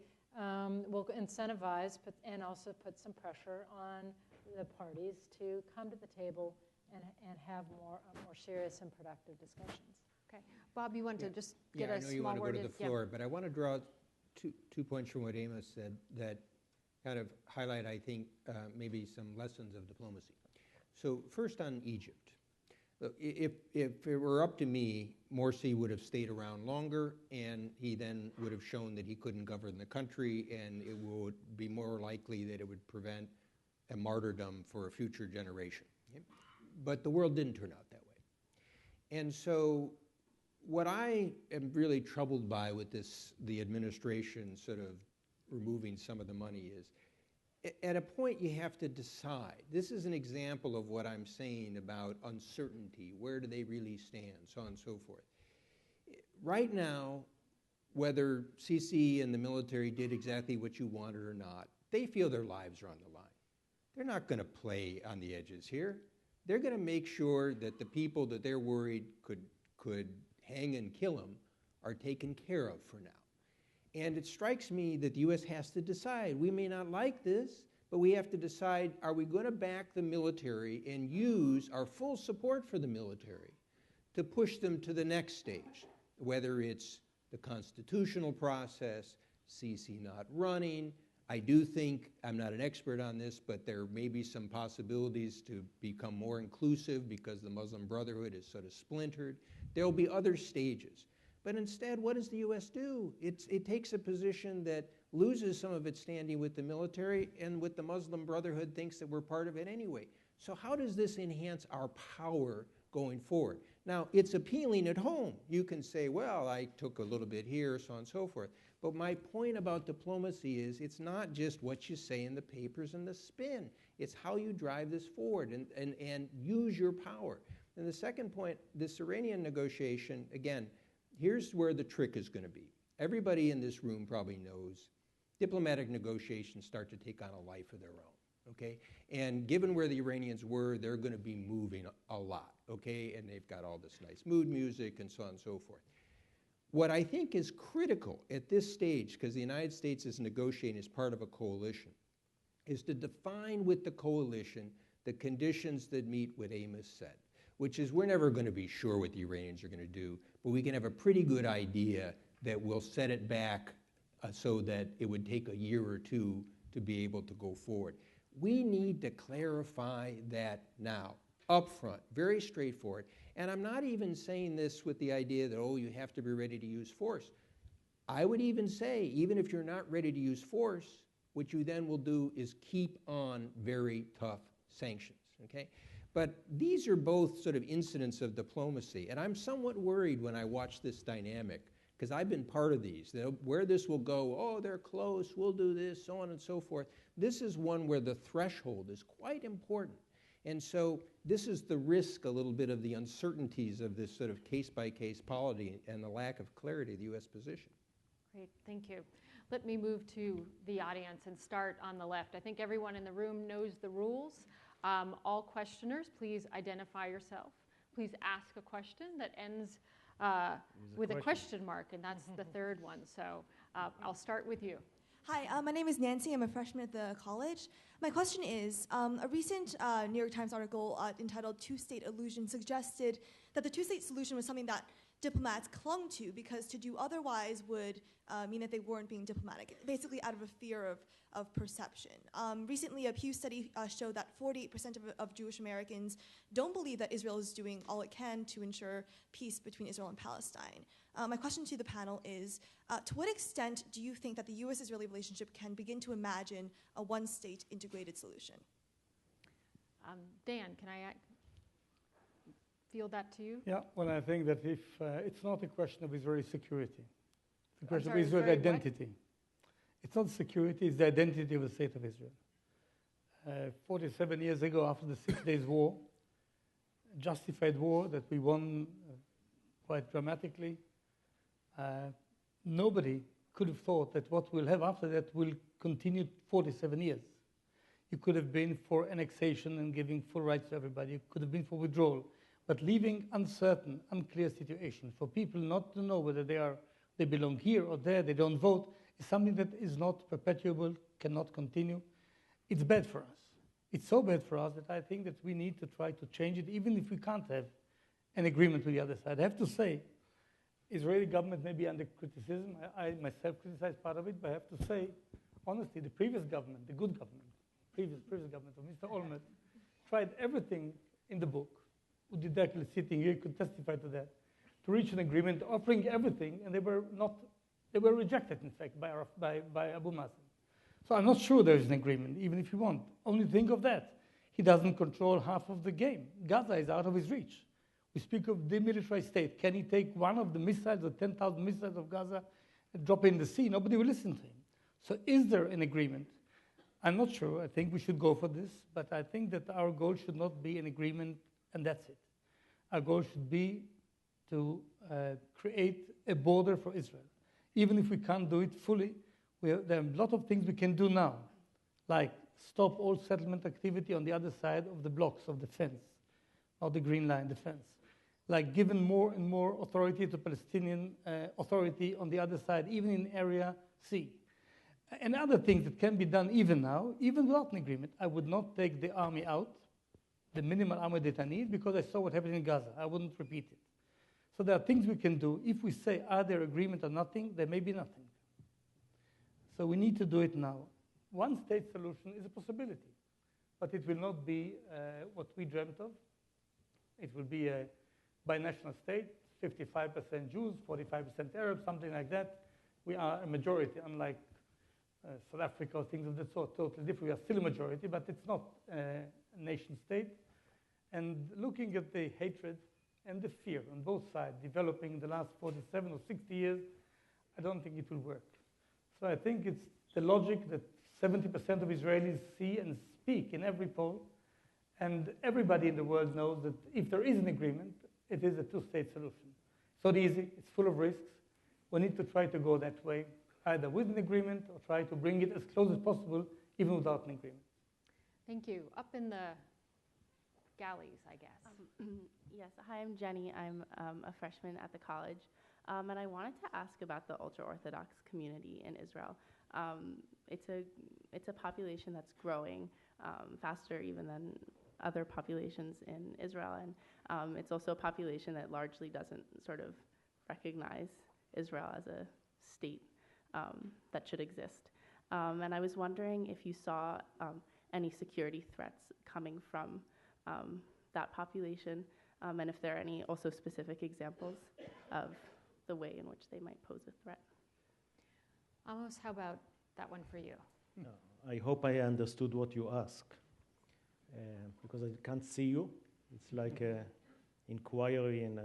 S4: will incentivize and also put some pressure on the parties to come to the table and have more serious and productive discussions.
S2: Okay, Bob, you want to just get
S5: a small word? I know you want to go to the floor, but I want to draw two points from what Amos said that kind of highlight, I think, maybe some lessons of diplomacy. So first on Egypt. Look, if it were up to me, Morsi would have stayed around longer, and he then would have shown that he couldn't govern the country, and it would be more likely that it would prevent a martyrdom for a future generation. Okay? But the world didn't turn out that way. And so what I am really troubled by with the administration sort of removing some of the money is, at a point, you have to decide. This is an example of what I'm saying about uncertainty. Where do they really stand? So on and so forth. Right now, whether Sisi and the military did exactly what you wanted or not, they feel their lives are on the line. They're not going to play on the edges here. They're going to make sure that the people that they're worried could hang and kill them are taken care of for now. And it strikes me that the U.S. has to decide. We may not like this, but we have to decide, are we going to back the military and use our full support for the military to push them to the next stage? whether it's the constitutional process, Sisi not running. I do think, I'm not an expert on this, but there may be some possibilities to become more inclusive because the Muslim Brotherhood is sort of splintered. There will be other stages. But instead, what does the U.S. do? It takes a position that loses some of its standing with the military, and with the Muslim Brotherhood thinks that we're part of it anyway. So how does this enhance our power going forward? Now, it's appealing at home. You can say, well, I took a little bit here, so on and so forth. But my point about diplomacy is it's not just what you say in the papers and the spin. It's how you drive this forward and use your power. And the second point, this Iranian negotiation, again, here's where the trick is going to be. Everybody in this room probably knows diplomatic negotiations start to take on a life of their own, okay? And given where the Iranians were, they're going to be moving a lot, okay? And they've got all this nice mood music and so on and so forth. What I think is critical at this stage, because the United States is negotiating as part of a coalition, is to define with the coalition the conditions that meet what Amos said, which is we're never going to be sure what the Iranians are going to do, but we can have a pretty good idea that we'll set it back so that it would take a year or two to be able to go forward. We need to clarify that now, up front, very straightforward. And I'm not even saying this with the idea that, oh, you have to be ready to use force. I would even say, even if you're not ready to use force, what you then will do is keep on very tough sanctions, okay? But these are both sort of incidents of diplomacy, and I'm somewhat worried when I watch this dynamic, because I've been part of these, where this will go, oh, they're close, we'll do this, so on and so forth. This is one where the threshold is quite important. And so this is the risk a little bit of the uncertainties of this sort of case-by-case polity and the lack of clarity of the U.S. position.
S2: Great, thank you. Let me move to the audience and start on the left. I think everyone in the room knows the rules. All questioners, please identify yourself. Please ask a question that ends with a question mark, and that's the third one. So I'll start with you.
S7: Hi, my name is Nancy. I'm a freshman at the college. My question is, a recent New York Times article entitled Two-State Illusion suggested that the two-state solution was something that diplomats clung to because to do otherwise would mean that they weren't being diplomatic, basically out of a fear of perception. Recently, a Pew study showed that 48% of Jewish Americans don't believe that Israel is doing all it can to ensure peace between Israel and Palestine. My question to the panel is, to what extent do you think that the U.S.-Israeli relationship can begin to imagine a one-state integrated solution?
S2: Dan, can I field that to you?
S6: Yeah, well, I think that if it's not a question of Israeli security, it's a question
S2: sorry,
S6: of Israeli
S2: Israeli what?
S6: identity. It's not security, it's the identity of the state of Israel. 47 years ago, after the 6 Days War, justified war that we won quite dramatically, nobody could have thought that what we'll have after that will continue 47 years. You could have been for annexation and giving full rights to everybody. You could have been for withdrawal. But leaving uncertain, unclear situation for people not to know whether they belong here or there, they don't vote, is something that is not perpetuable, cannot continue. It's bad for us. It's so bad for us that I think that we need to try to change it, even if we can't have an agreement with the other side. I have to say, Israeli government may be under criticism. I myself criticize part of it, but I have to say, honestly, the previous government, the good government, previous government of Mr. Olmert, tried everything in the book. Udi Dekel sitting here could testify to that, to reach an agreement, offering everything, and they were rejected, in fact, by Abu Mazen. So I'm not sure there is an agreement, even if you want. Only think of that. He doesn't control half of the game. Gaza is out of his reach. We speak of demilitarized state. Can he take one of the missiles, the 10,000 missiles of Gaza, and drop it in the sea? Nobody will listen to him. So is there an agreement? I'm not sure. I think we should go for this, but I think that our goal should not be an agreement, and that's it. Our goal should be to create a border for Israel. Even if we can't do it fully, there are a lot of things we can do now, like stop all settlement activity on the other side of the blocks of the fence, or the green line, the fence. Like giving more and more authority to Palestinian authority on the other side, even in Area C. And other things that can be done even now, even without an agreement. I would not take the army out, the minimal army that I need, because I saw what happened in Gaza. I wouldn't repeat it. So there are things we can do. If we say, are there agreement or nothing, there may be nothing. So we need to do it now. One-state solution is a possibility, but it will not be what we dreamt of. It will be a binational state, 55% Jews, 45% Arabs, something like that. We are a majority, unlike South Africa or things of that sort, totally different. We are still a majority, but it's not a nation state. And looking at the hatred and the fear on both sides developing in the last 47 or 60 years, I don't think it will work. So I think it's the logic that 70% of Israelis see and speak in every poll, and everybody in the world knows that if there is an agreement, it is a two-state solution. It's not easy, it's full of risks. We need to try to go that way, either with an agreement or try to bring it as close as possible, even without an agreement.
S2: Thank you. Up in the galleys, I guess.
S8: Yes, hi, I'm Jenny. I'm a freshman at the college. And I wanted to ask about the ultra-Orthodox community in Israel. It's a population that's growing faster even than other populations in Israel. And it's also a population that largely doesn't sort of recognize Israel as a state that should exist. And I was wondering if you saw any security threats coming from that population, and if there are any also specific examples of the way in which they might pose a threat.
S2: Amos, how about that one for you?
S3: I hope I understood what you asked, because I can't see you. It's like an inquiry in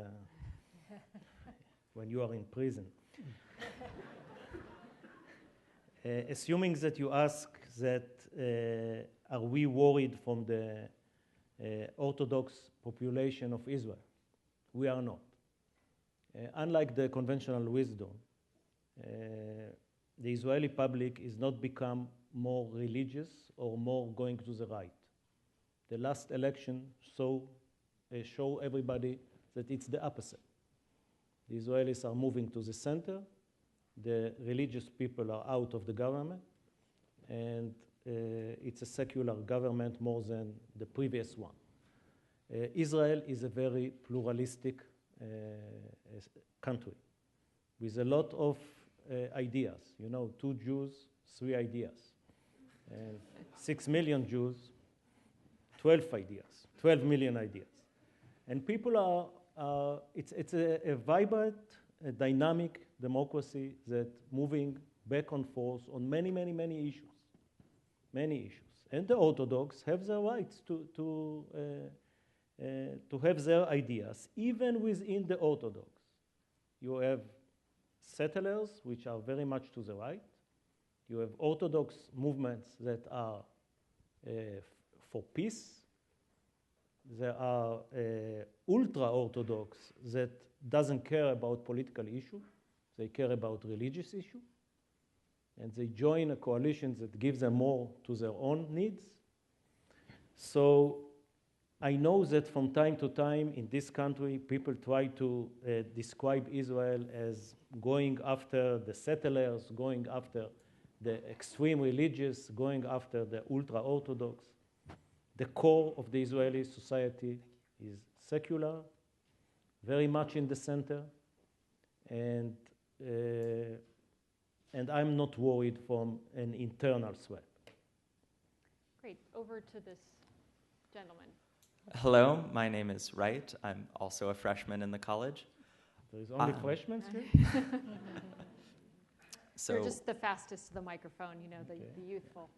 S3: when you are in prison. Assuming that you ask that, are we worried from the Orthodox population of Israel? We are not. Unlike the conventional wisdom, the Israeli public is not become more religious or more going to the right. The last election show everybody that it's the opposite. The Israelis are moving to the center, the religious people are out of the government, and it's a secular government more than the previous one. Israel is a very pluralistic country with a lot of ideas. 2 Jews, 3 ideas. And 6 million Jews, 12 ideas, 12 million ideas. And people are it's a vibrant, dynamic democracy that moving back and forth on many issues. Many issues. And the Orthodox have the rights to have their ideas, even within the Orthodox. You have settlers, which are very much to the right. You have Orthodox movements that are for peace. There are ultra-Orthodox that doesn't care about political issue. They care about religious issue. And they join a coalition that gives them more to their own needs. So I know that from time to time in this country, people try to describe Israel as going after the settlers, going after the extreme religious, going after the ultra-Orthodox. The core of the Israeli society is secular, very much in the center, and I'm not worried from an internal threat.
S2: Great. Over to this gentleman.
S9: Hello, my name is Wright. I'm also a freshman in the college.
S3: There is only freshmen here?
S2: You're just the fastest to the microphone, the youthful.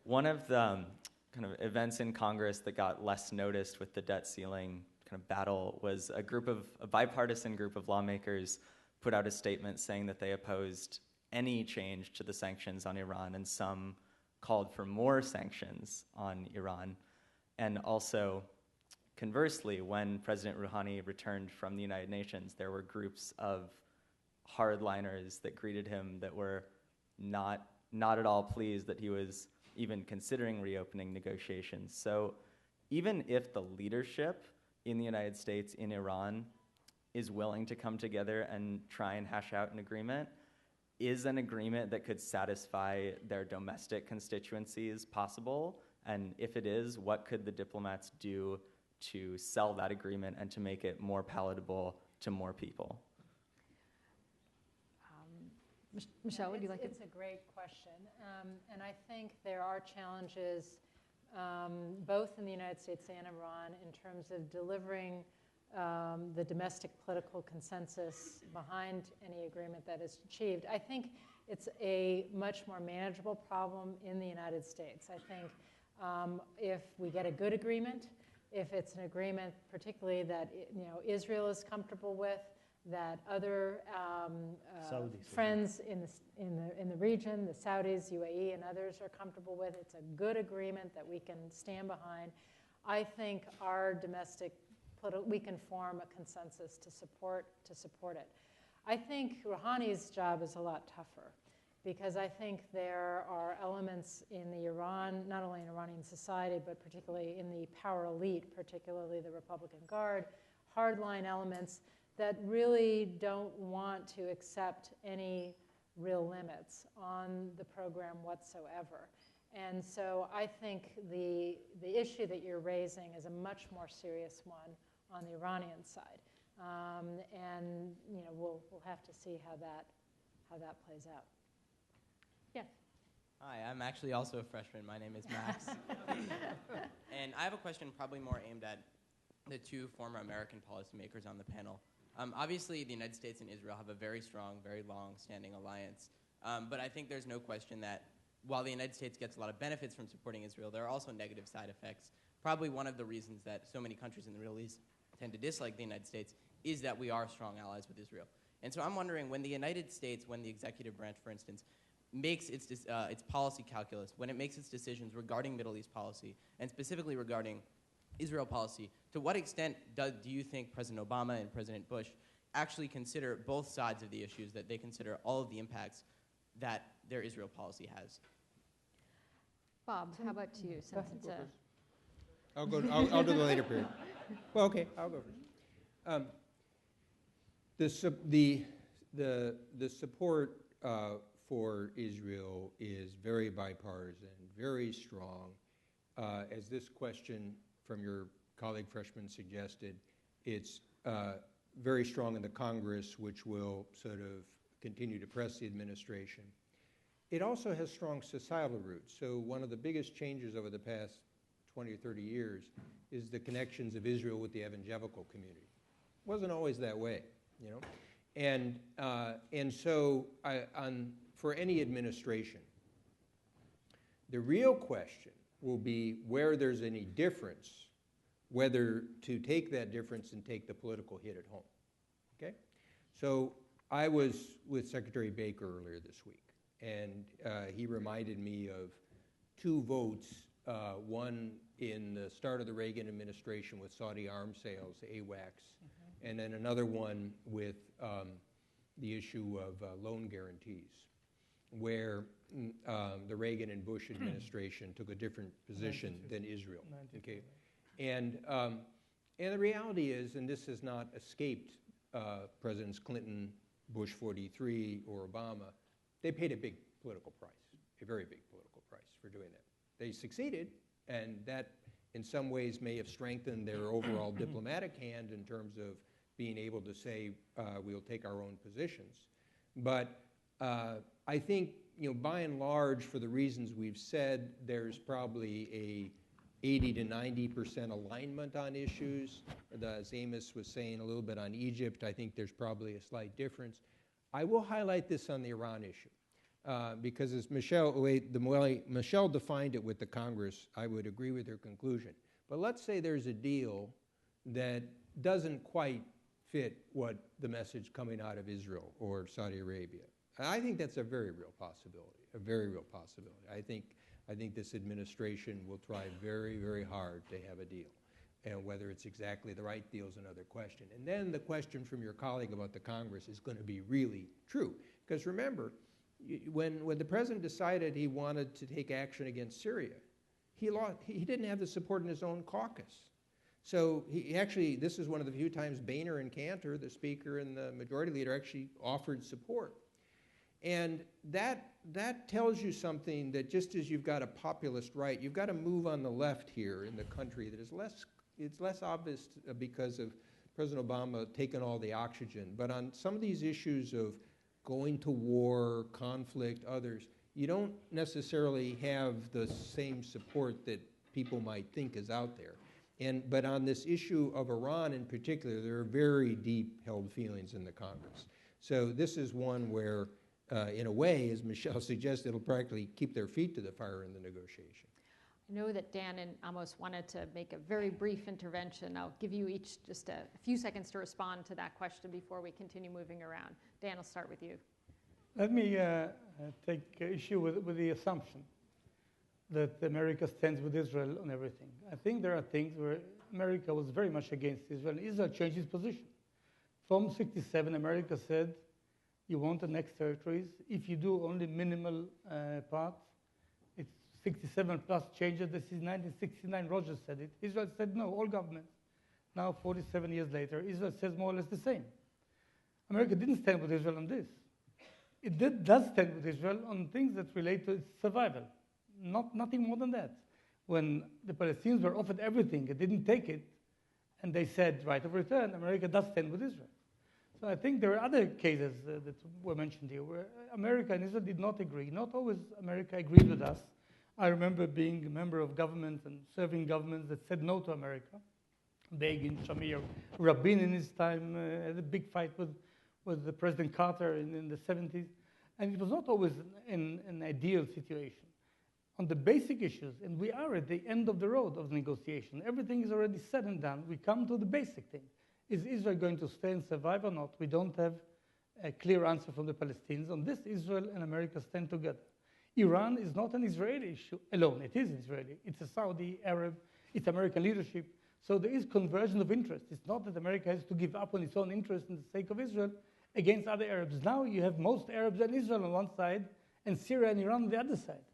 S9: One of the kind of events in Congress that got less noticed with the debt ceiling kind of battle was a bipartisan group of lawmakers put out a statement saying that they opposed any change to the sanctions on Iran, and some called for more sanctions on Iran. And also, conversely, when President Rouhani returned from the United Nations, there were groups of hardliners that greeted him that were not at all pleased that he was even considering reopening negotiations. So even if the leadership in the United States in Iran is willing to come together and try and hash out an agreement, is an agreement that could satisfy their domestic constituencies possible? And if it is, what could the diplomats do to sell that agreement and to make it more palatable to more people?
S2: Michelle, would you like to?
S4: It's a great question. And I think there are challenges both in the United States and Iran in terms of delivering the domestic political consensus behind any agreement that is achieved. I think it's a much more manageable problem in the United States. I think if we get a good agreement, if it's an agreement particularly that Israel is comfortable with, that other friends in the region, the Saudis, UAE, and others are comfortable with, it's a good agreement that we can stand behind. I think our domestic we can form a consensus to support it. I think Rouhani's job is a lot tougher because I think there are elements in the Iran, not only in Iranian society, but particularly in the power elite, particularly the Republican Guard, hardline elements that really don't want to accept any real limits on the program whatsoever. And so I think the issue that you're raising is a much more serious one on the Iranian side. And we'll have to see how that plays out.
S2: Yes.
S10: Hi, I'm actually also a freshman. My name is Max. And I have a question probably more aimed at the two former American policymakers on the panel. Obviously, the United States and Israel have a very strong, very long-standing alliance. But I think there's no question that while the United States gets a lot of benefits from supporting Israel, there are also negative side effects. Probably one of the reasons that so many countries in the Middle East tend to dislike the United States is that we are strong allies with Israel. And so I'm wondering, when the United States, when the executive branch, for instance, makes its policy calculus, when it makes its decisions regarding Middle East policy, and specifically regarding Israel policy, to what extent do you think President Obama and President Bush actually consider both sides of the issues, that they consider all of the impacts that their Israel policy has?
S2: Bob, how about you, since it's a...
S5: I'll do the later period. Well, okay, I'll go first. The support for Israel is very bipartisan, very strong. As this question from your colleague freshman suggested, it's very strong in the Congress, which will sort of continue to press the administration. It also has strong societal roots. So one of the biggest changes over the past 20 or 30 years is the connections of Israel with the evangelical community. It wasn't always that way, And so for any administration, the real question will be where there's any difference, whether to take that difference and take the political hit at home, okay? So I was with Secretary Baker earlier this week, and he reminded me of two votes, one in the start of the Reagan administration with Saudi arms sales, AWACS, and then another one with the issue of loan guarantees, where the Reagan and Bush administration took a different position than Israel. Okay, and the reality is, and this has not escaped Presidents Clinton, Bush 43, or Obama, they paid a big political price, a very big political price for doing that. They succeeded, and that in some ways may have strengthened their overall diplomatic hand in terms of being able to say we'll take our own positions. But I think, by and large, for the reasons we've said, there's probably a 80 to 90% alignment on issues. As Amos was saying a little bit on Egypt, I think there's probably a slight difference. I will highlight this on the Iran issue. Because as the way Michelle defined it with the Congress, I would agree with her conclusion. But let's say there's a deal that doesn't quite fit what the message coming out of Israel or Saudi Arabia. I think that's a very real possibility, a very real possibility. I think this administration will try very, very hard to have a deal. And whether it's exactly the right deal is another question. And then the question from your colleague about the Congress is going to be really true. Because remember, when the president decided he wanted to take action against Syria, he didn't have the support in his own caucus. So this is one of the few times Boehner and Cantor, the speaker and the majority leader, actually offered support. And that tells you something, that just as you've got a populist right, you've got to move on the left here in the country that is less it's less obvious because of President Obama taking all the oxygen. But on some of these issues of going to war, conflict, others, you don't necessarily have the same support that people might think is out there. But on this issue of Iran in particular, there are very deep held feelings in the Congress. So this is one where, in a way, as Michelle suggested, it'll practically keep their feet to the fire in the negotiation.
S2: I know that Dan and Amos wanted to make a very brief intervention. I'll give you each just a few seconds to respond to that question before we continue moving around. Dan, I'll start with you.
S6: Let me take issue with the assumption that America stands with Israel on everything. I think there are things where America was very much against Israel, and Israel changed its position. From '67, America said, you want the next territories. If you do only minimal parts, it's 67 plus changes. This is 1969, Rogers said it. Israel said no, all governments. Now, 47 years later, Israel says more or less the same. America didn't stand with Israel on this. It does stand with Israel on things that relate to its survival. Nothing more than that. When the Palestinians were offered everything, it didn't take it, and they said right of return, America does stand with Israel. So I think there are other cases that were mentioned here where America and Israel did not agree. Not always America agreed with us. I remember being a member of governments and serving governments that said no to America. Begin, Shamir, Rabin in his time had a big fight with the President Carter in the 70s. And it was not always an ideal situation. On the basic issues, and we are at the end of the road of the negotiation. Everything is already said and done. We come to the basic thing. Is Israel going to stay and survive or not? We don't have a clear answer from the Palestinians. On this, Israel and America stand together. Iran is not an Israeli issue alone. It is Israeli. It's a Saudi, Arab, it's American leadership. So there is conversion of interest. It's not that America has to give up on its own interest in the sake of Israel against other Arabs. Now you have most Arabs and Israel on one side and Syria and Iran on the other side.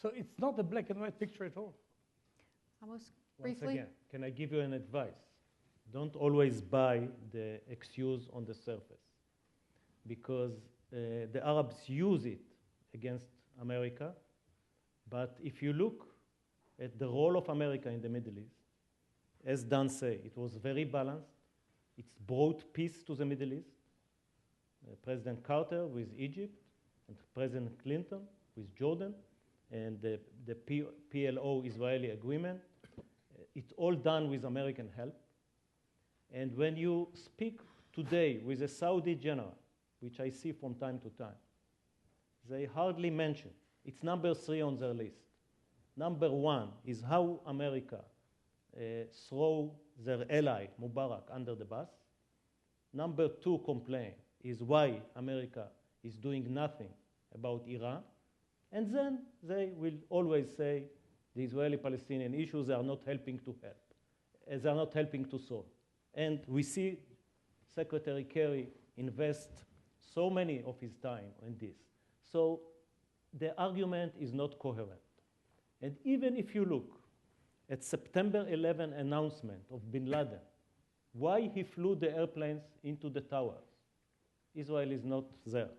S6: So it's not a black and white picture at all.
S2: Almost briefly.
S3: Once again, can I give you an advice? Don't always buy the excuse on the surface, because the Arabs use it against America. But if you look at the role of America in the Middle East, as Dan said, it was very balanced. It's brought peace to the Middle East. President Carter with Egypt, and President Clinton with Jordan, and the PLO Israeli agreement. It's all done with American help. And when you speak today with a Saudi general, which I see from time to time, they hardly mention. It's number 3 on their list. Number 1 is how America throw their ally, Mubarak, under the bus. Number 2 complaint is why America is doing nothing about Iran. And then they will always say the Israeli-Palestinian issues are not helping to help. They are not helping to solve. And we see Secretary Kerry invest so many of his time in this. So the argument is not coherent. And even if you look at September 11 announcement of bin Laden, why he flew the airplanes into the towers, Israel is not there.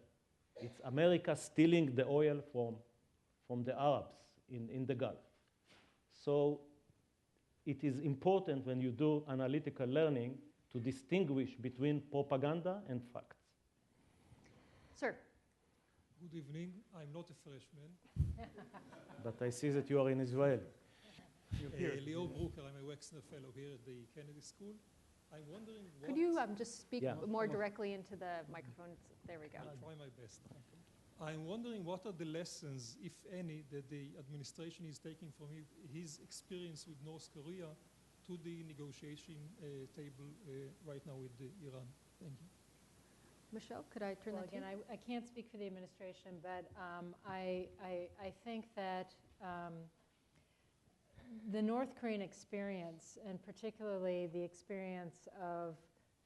S3: It's America stealing the oil from the Arabs in the Gulf. So it is important when you do analytical learning to distinguish between propaganda and facts.
S2: Sir.
S11: Good evening. I'm not a freshman.
S3: But I see that you are in Israel.
S11: Leo Brooker, I'm a Wexner Fellow here at the Kennedy School. I'm wondering what...
S2: Could you just speak more directly into the microphone? There we go.
S11: I'll try my best. I'm wondering what are the lessons, if any, that the administration is taking from his experience with North Korea to the negotiation table right now with Iran. Thank you.
S2: Michelle, could I turn that to you?
S4: Again, I can't speak for the administration, but I think that the North Korean experience, and particularly the experience of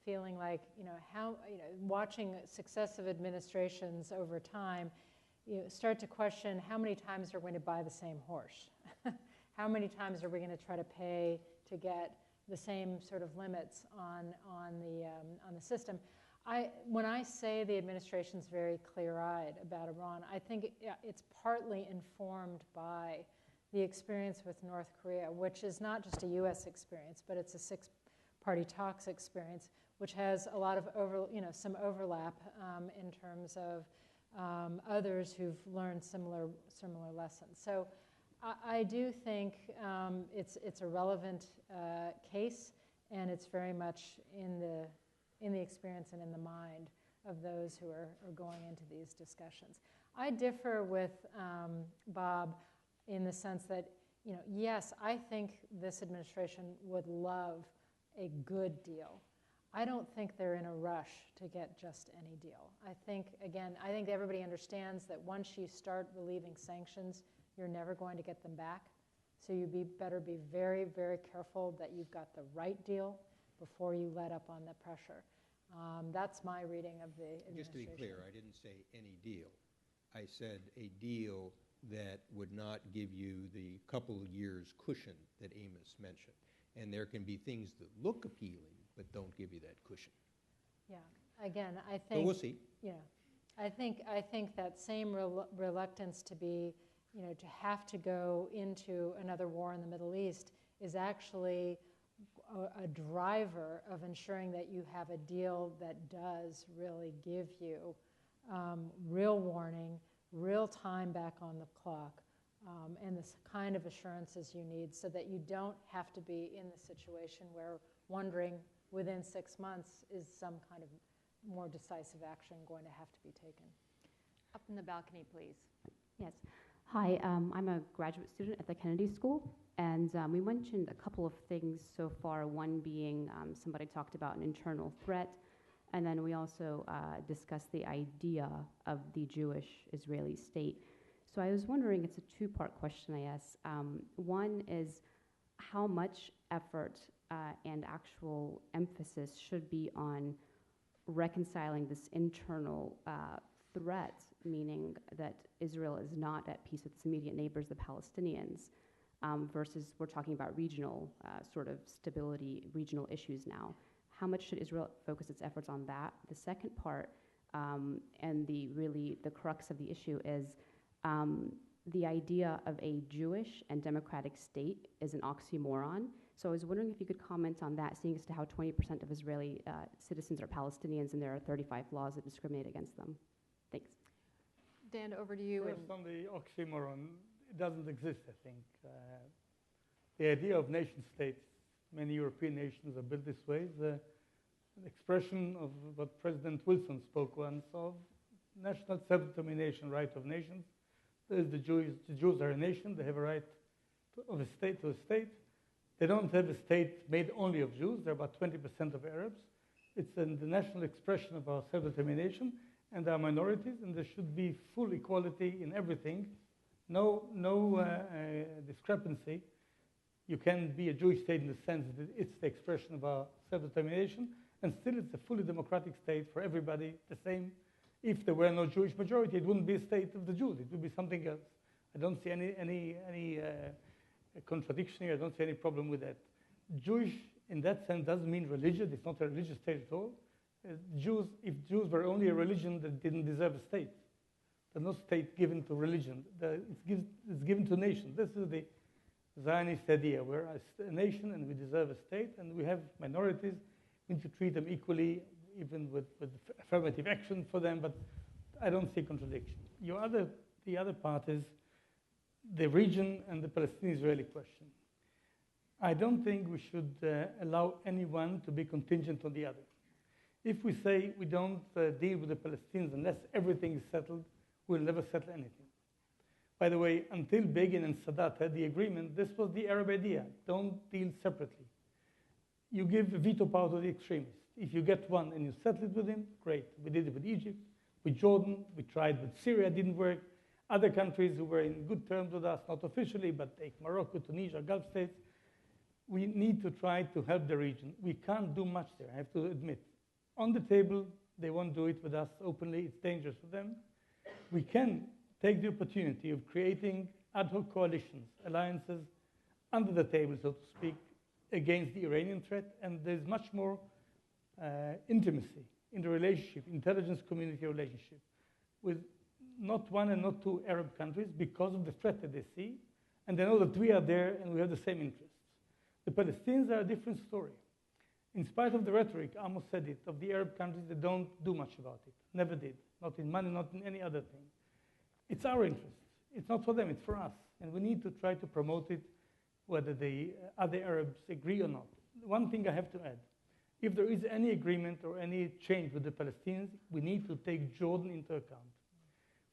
S4: feeling like, watching successive administrations over time, start to question how many times are we going to buy the same horse? How many times are we going to try to pay to get the same sort of limits on the system? When I say the administration's very clear-eyed about Iran, I think it's partly informed by the experience with North Korea, which is not just a U.S. experience, but it's a six-party talks experience, which has a lot of some overlap in terms of others who've learned similar lessons. So I do think it's a relevant case, and it's very much in the experience and in the mind of those who are going into these discussions. I differ with Bob in the sense that, yes, I think this administration would love a good deal. I don't think they're in a rush to get just any deal. I think everybody understands that once you start relieving sanctions, you're never going to get them back. So you better be very, very careful that you've got the right deal before you let up on the pressure. That's my reading of the administration.
S5: Just to be clear, I didn't say any deal. I said a deal that would not give you the couple of years cushion that Amos mentioned. And there can be things that look appealing, but don't give you that cushion.
S4: Yeah. Again, I think.
S5: But we'll see.
S4: Yeah. I think that same reluctance to be, to have to go into another war in the Middle East is actually a driver of ensuring that you have a deal that does really give you real warning, real time back on the clock, and the kind of assurances you need so that you don't have to be in the situation where wondering within 6 months is some kind of more decisive action going to have to be taken.
S2: Up in the balcony, please.
S12: Yes. Hi, I'm a graduate student at the Kennedy School, and we mentioned a couple of things so far, one being somebody talked about an internal threat, and then we also discussed the idea of the Jewish-Israeli state. So I was wondering, it's a two-part question, I guess. One is how much effort and actual emphasis should be on reconciling this internal threat, meaning that Israel is not at peace with its immediate neighbors, the Palestinians, versus we're talking about regional sort of stability, regional issues now. How much should Israel focus its efforts on that? The second part, and the crux of the issue is the idea of a Jewish and democratic state is an oxymoron. So I was wondering if you could comment on that, seeing as to how 20% of Israeli citizens are Palestinians and there are 35 laws that discriminate against them. Thanks.
S2: Dan, over to you.
S6: First, on the oxymoron, it doesn't exist, I think. The idea of nation states, many European nations are built this way, is an expression of what President Wilson spoke once of, national self-determination, right of nations. There's the Jews are a nation, they have a right of a state to a state. They don't have a state made only of Jews, they're about 20% of Arabs. It's the national expression of our self-determination, and there are minorities, and there should be full equality in everything. No discrepancy. You can be a Jewish state in the sense that it's the expression of our self-determination, and still it's a fully democratic state for everybody, the same. If there were no Jewish majority, it wouldn't be a state of the Jews. It would be something else. I don't see any contradiction here. I don't see any problem with that. Jewish, in that sense, doesn't mean religion. It's not a religious state at all. If Jews were only a religion that didn't deserve a state, there's no state given to religion. It's given to nations. This is the Zionist idea. We're a nation and we deserve a state, and we have minorities. We need to treat them equally, even with affirmative action for them, but I don't see contradiction. The other part is the region and the Palestinian-Israeli question. I don't think we should allow anyone to be contingent on the other. If we say we don't deal with the Palestinians unless everything is settled, we'll never settle anything. By the way, until Begin and Sadat had the agreement, this was the Arab idea. Don't deal separately. You give veto power to the extremists. If you get one and you settle it with him, great. We did it with Egypt, with Jordan. We tried with Syria, didn't work. Other countries who were in good terms with us, not officially, but take Morocco, Tunisia, Gulf states. We need to try to help the region. We can't do much there, I have to admit. On the table, they won't do it with us openly. It's dangerous for them. We can take the opportunity of creating ad hoc coalitions, alliances, under the table, so to speak, against the Iranian threat, and there's much more intimacy in the relationship, intelligence community relationship, with not one and not two Arab countries because of the threat that they see, And they know that we are there and we have the same interests. The Palestinians are a different story. In spite of the rhetoric, Amos said it, of the Arab countries, they don't do much about it. Never did. Not in money, not in any other thing. It's our interest. It's not for them, it's for us. And we need to try to promote it, whether the other Arabs agree or not. One thing I have to add, if there is any agreement or any change with the Palestinians, we need to take Jordan into account.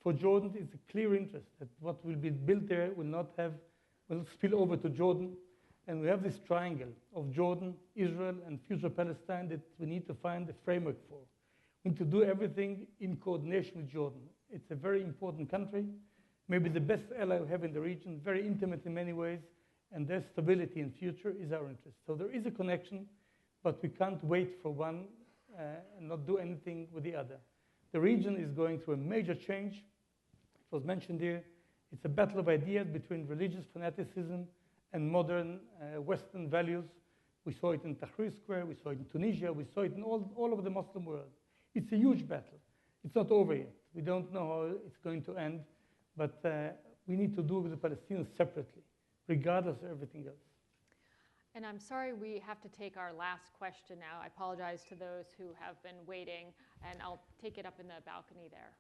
S6: For Jordan, it's a clear interest that what will be built there will spill over to Jordan. And we have this triangle of Jordan, Israel, and future Palestine that we need to find a framework for. We need to do everything in coordination with Jordan. It's a very important country, maybe the best ally we have in the region, very intimate in many ways, and their stability in future is our interest. So there is a connection, but we can't wait for one and not do anything with the other. The region is going through a major change. It was mentioned here. It's a battle of ideas between religious fanaticism and modern Western values. We saw it in Tahrir Square, we saw it in Tunisia, we saw it in all over the Muslim world. It's a huge battle. It's not over yet. We don't know how it's going to end, but we need to do with the Palestinians separately, regardless of everything else.
S2: And I'm sorry we have to take our last question now. I apologize to those who have been waiting, and I'll take it up in the balcony there.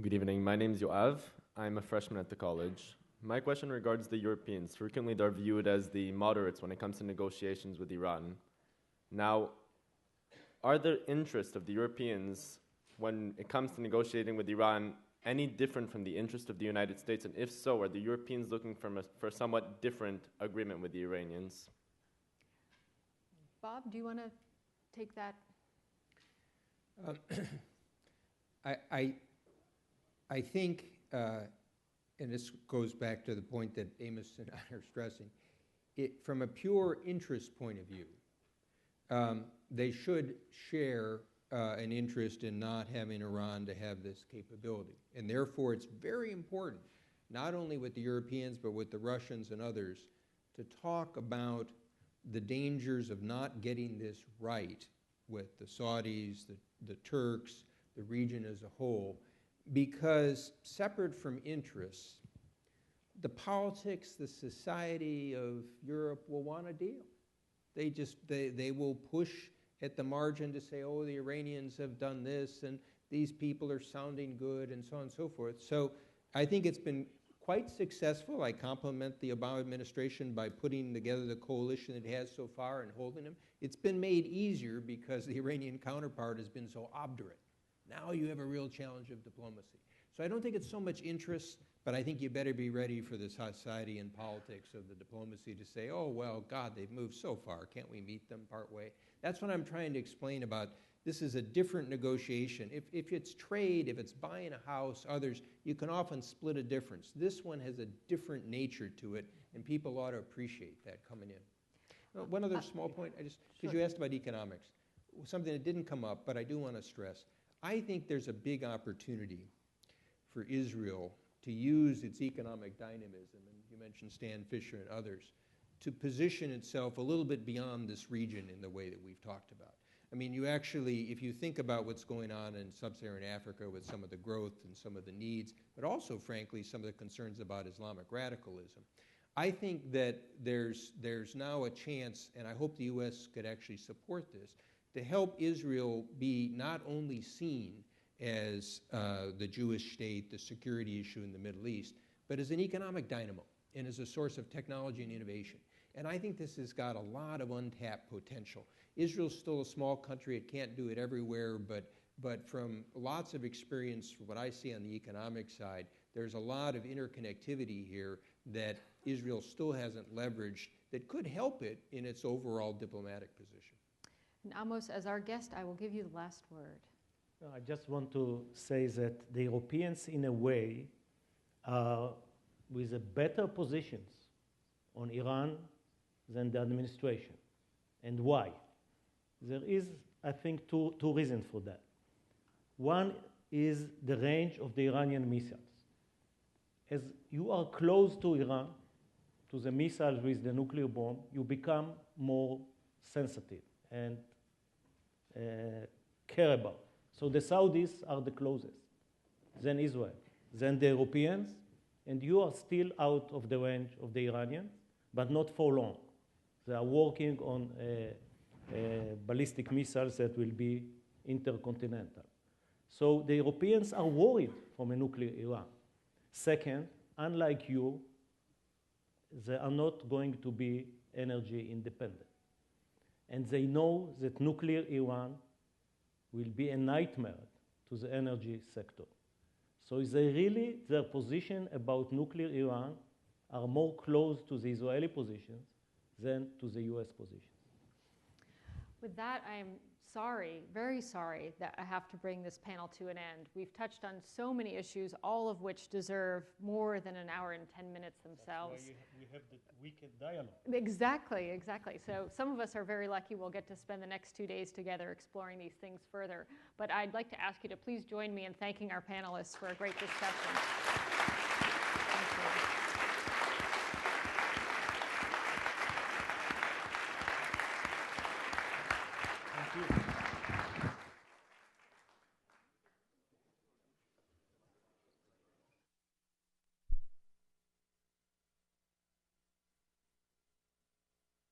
S13: Good evening. My name is Yoav. I'm a freshman at the college. My question regards the Europeans. Frequently, they're viewed as the moderates when it comes to negotiations with Iran. Now, are the interests of the Europeans when it comes to negotiating with Iran any different from the interest of the United States? And if so, are the Europeans looking for a somewhat different agreement with the Iranians?
S2: Bob, do you want to take that?
S5: I think, and this goes back to the point that Amos and I are stressing, from a pure interest point of view, they should share an interest in not having Iran to have this capability. And therefore, it's very important, not only with the Europeans, but with the Russians and others, to talk about the dangers of not getting this right with the Saudis, the Turks, the region as a whole, because separate from interests, the politics, the society of Europe will want a deal. They will push at the margin to say, oh, the Iranians have done this, and these people are sounding good, and so on and so forth. So I think it's been quite successful. I compliment the Obama administration by putting together the coalition it has so far and holding them. It's been made easier because the Iranian counterpart has been so obdurate. Now you have a real challenge of diplomacy. So I don't think it's so much interest, but I think you better be ready for the society and politics of the diplomacy to say, oh, well, God, they've moved so far. Can't we meet them partway? That's what I'm trying to explain about. This is a different negotiation. If it's trade, if it's buying a house, others, you can often split a difference. This one has a different nature to it, and people ought to appreciate that coming in. One other small point, because you asked about economics, something that didn't come up, but I do want to stress. I think there's a big opportunity for Israel to use its economic dynamism, and you mentioned Stan Fisher and others, to position itself a little bit beyond this region in the way that we've talked about. I mean, you actually, if you think about what's going on in sub-Saharan Africa with some of the growth and some of the needs, but also, frankly, some of the concerns about Islamic radicalism, I think that there's now a chance, and I hope the U.S. could actually support this, to help Israel be not only seen as the Jewish state, the security issue in the Middle East, but as an economic dynamo and as a source of technology and innovation. And I think this has got a lot of untapped potential. Israel's still a small country. It can't do it everywhere, but from lots of experience, from what I see on the economic side, there's a lot of interconnectivity here that Israel still hasn't leveraged that could help it in its overall diplomatic position.
S2: And Amos, as our guest, I will give you the last word.
S3: I just want to say that the Europeans, in a way, are with a better positions on Iran than the administration. And why? There is, I think, two reasons for that. One is the range of the Iranian missiles. As you are close to Iran, to the missiles with the nuclear bomb, you become more sensitive and care about. So the Saudis are the closest, then Israel, then the Europeans, and you are still out of the range of the Iranians, but not for long. They are working on ballistic missiles that will be intercontinental. So the Europeans are worried from a nuclear Iran. Second, unlike you, they are not going to be energy independent. And they know that nuclear Iran will be a nightmare to the energy sector. So they really, their position about nuclear Iran are more close to the Israeli positions than to the US position.
S2: With that, I am sorry, very sorry, that I have to bring this panel to an end. We've touched on so many issues, all of which deserve more than an hour and 10 minutes themselves.
S3: That's why we have the weekend dialogue.
S2: Exactly, exactly. So some of us are very lucky we'll get to spend the next 2 days together exploring these things further. But I'd like to ask you to please join me in thanking our panelists for a great discussion.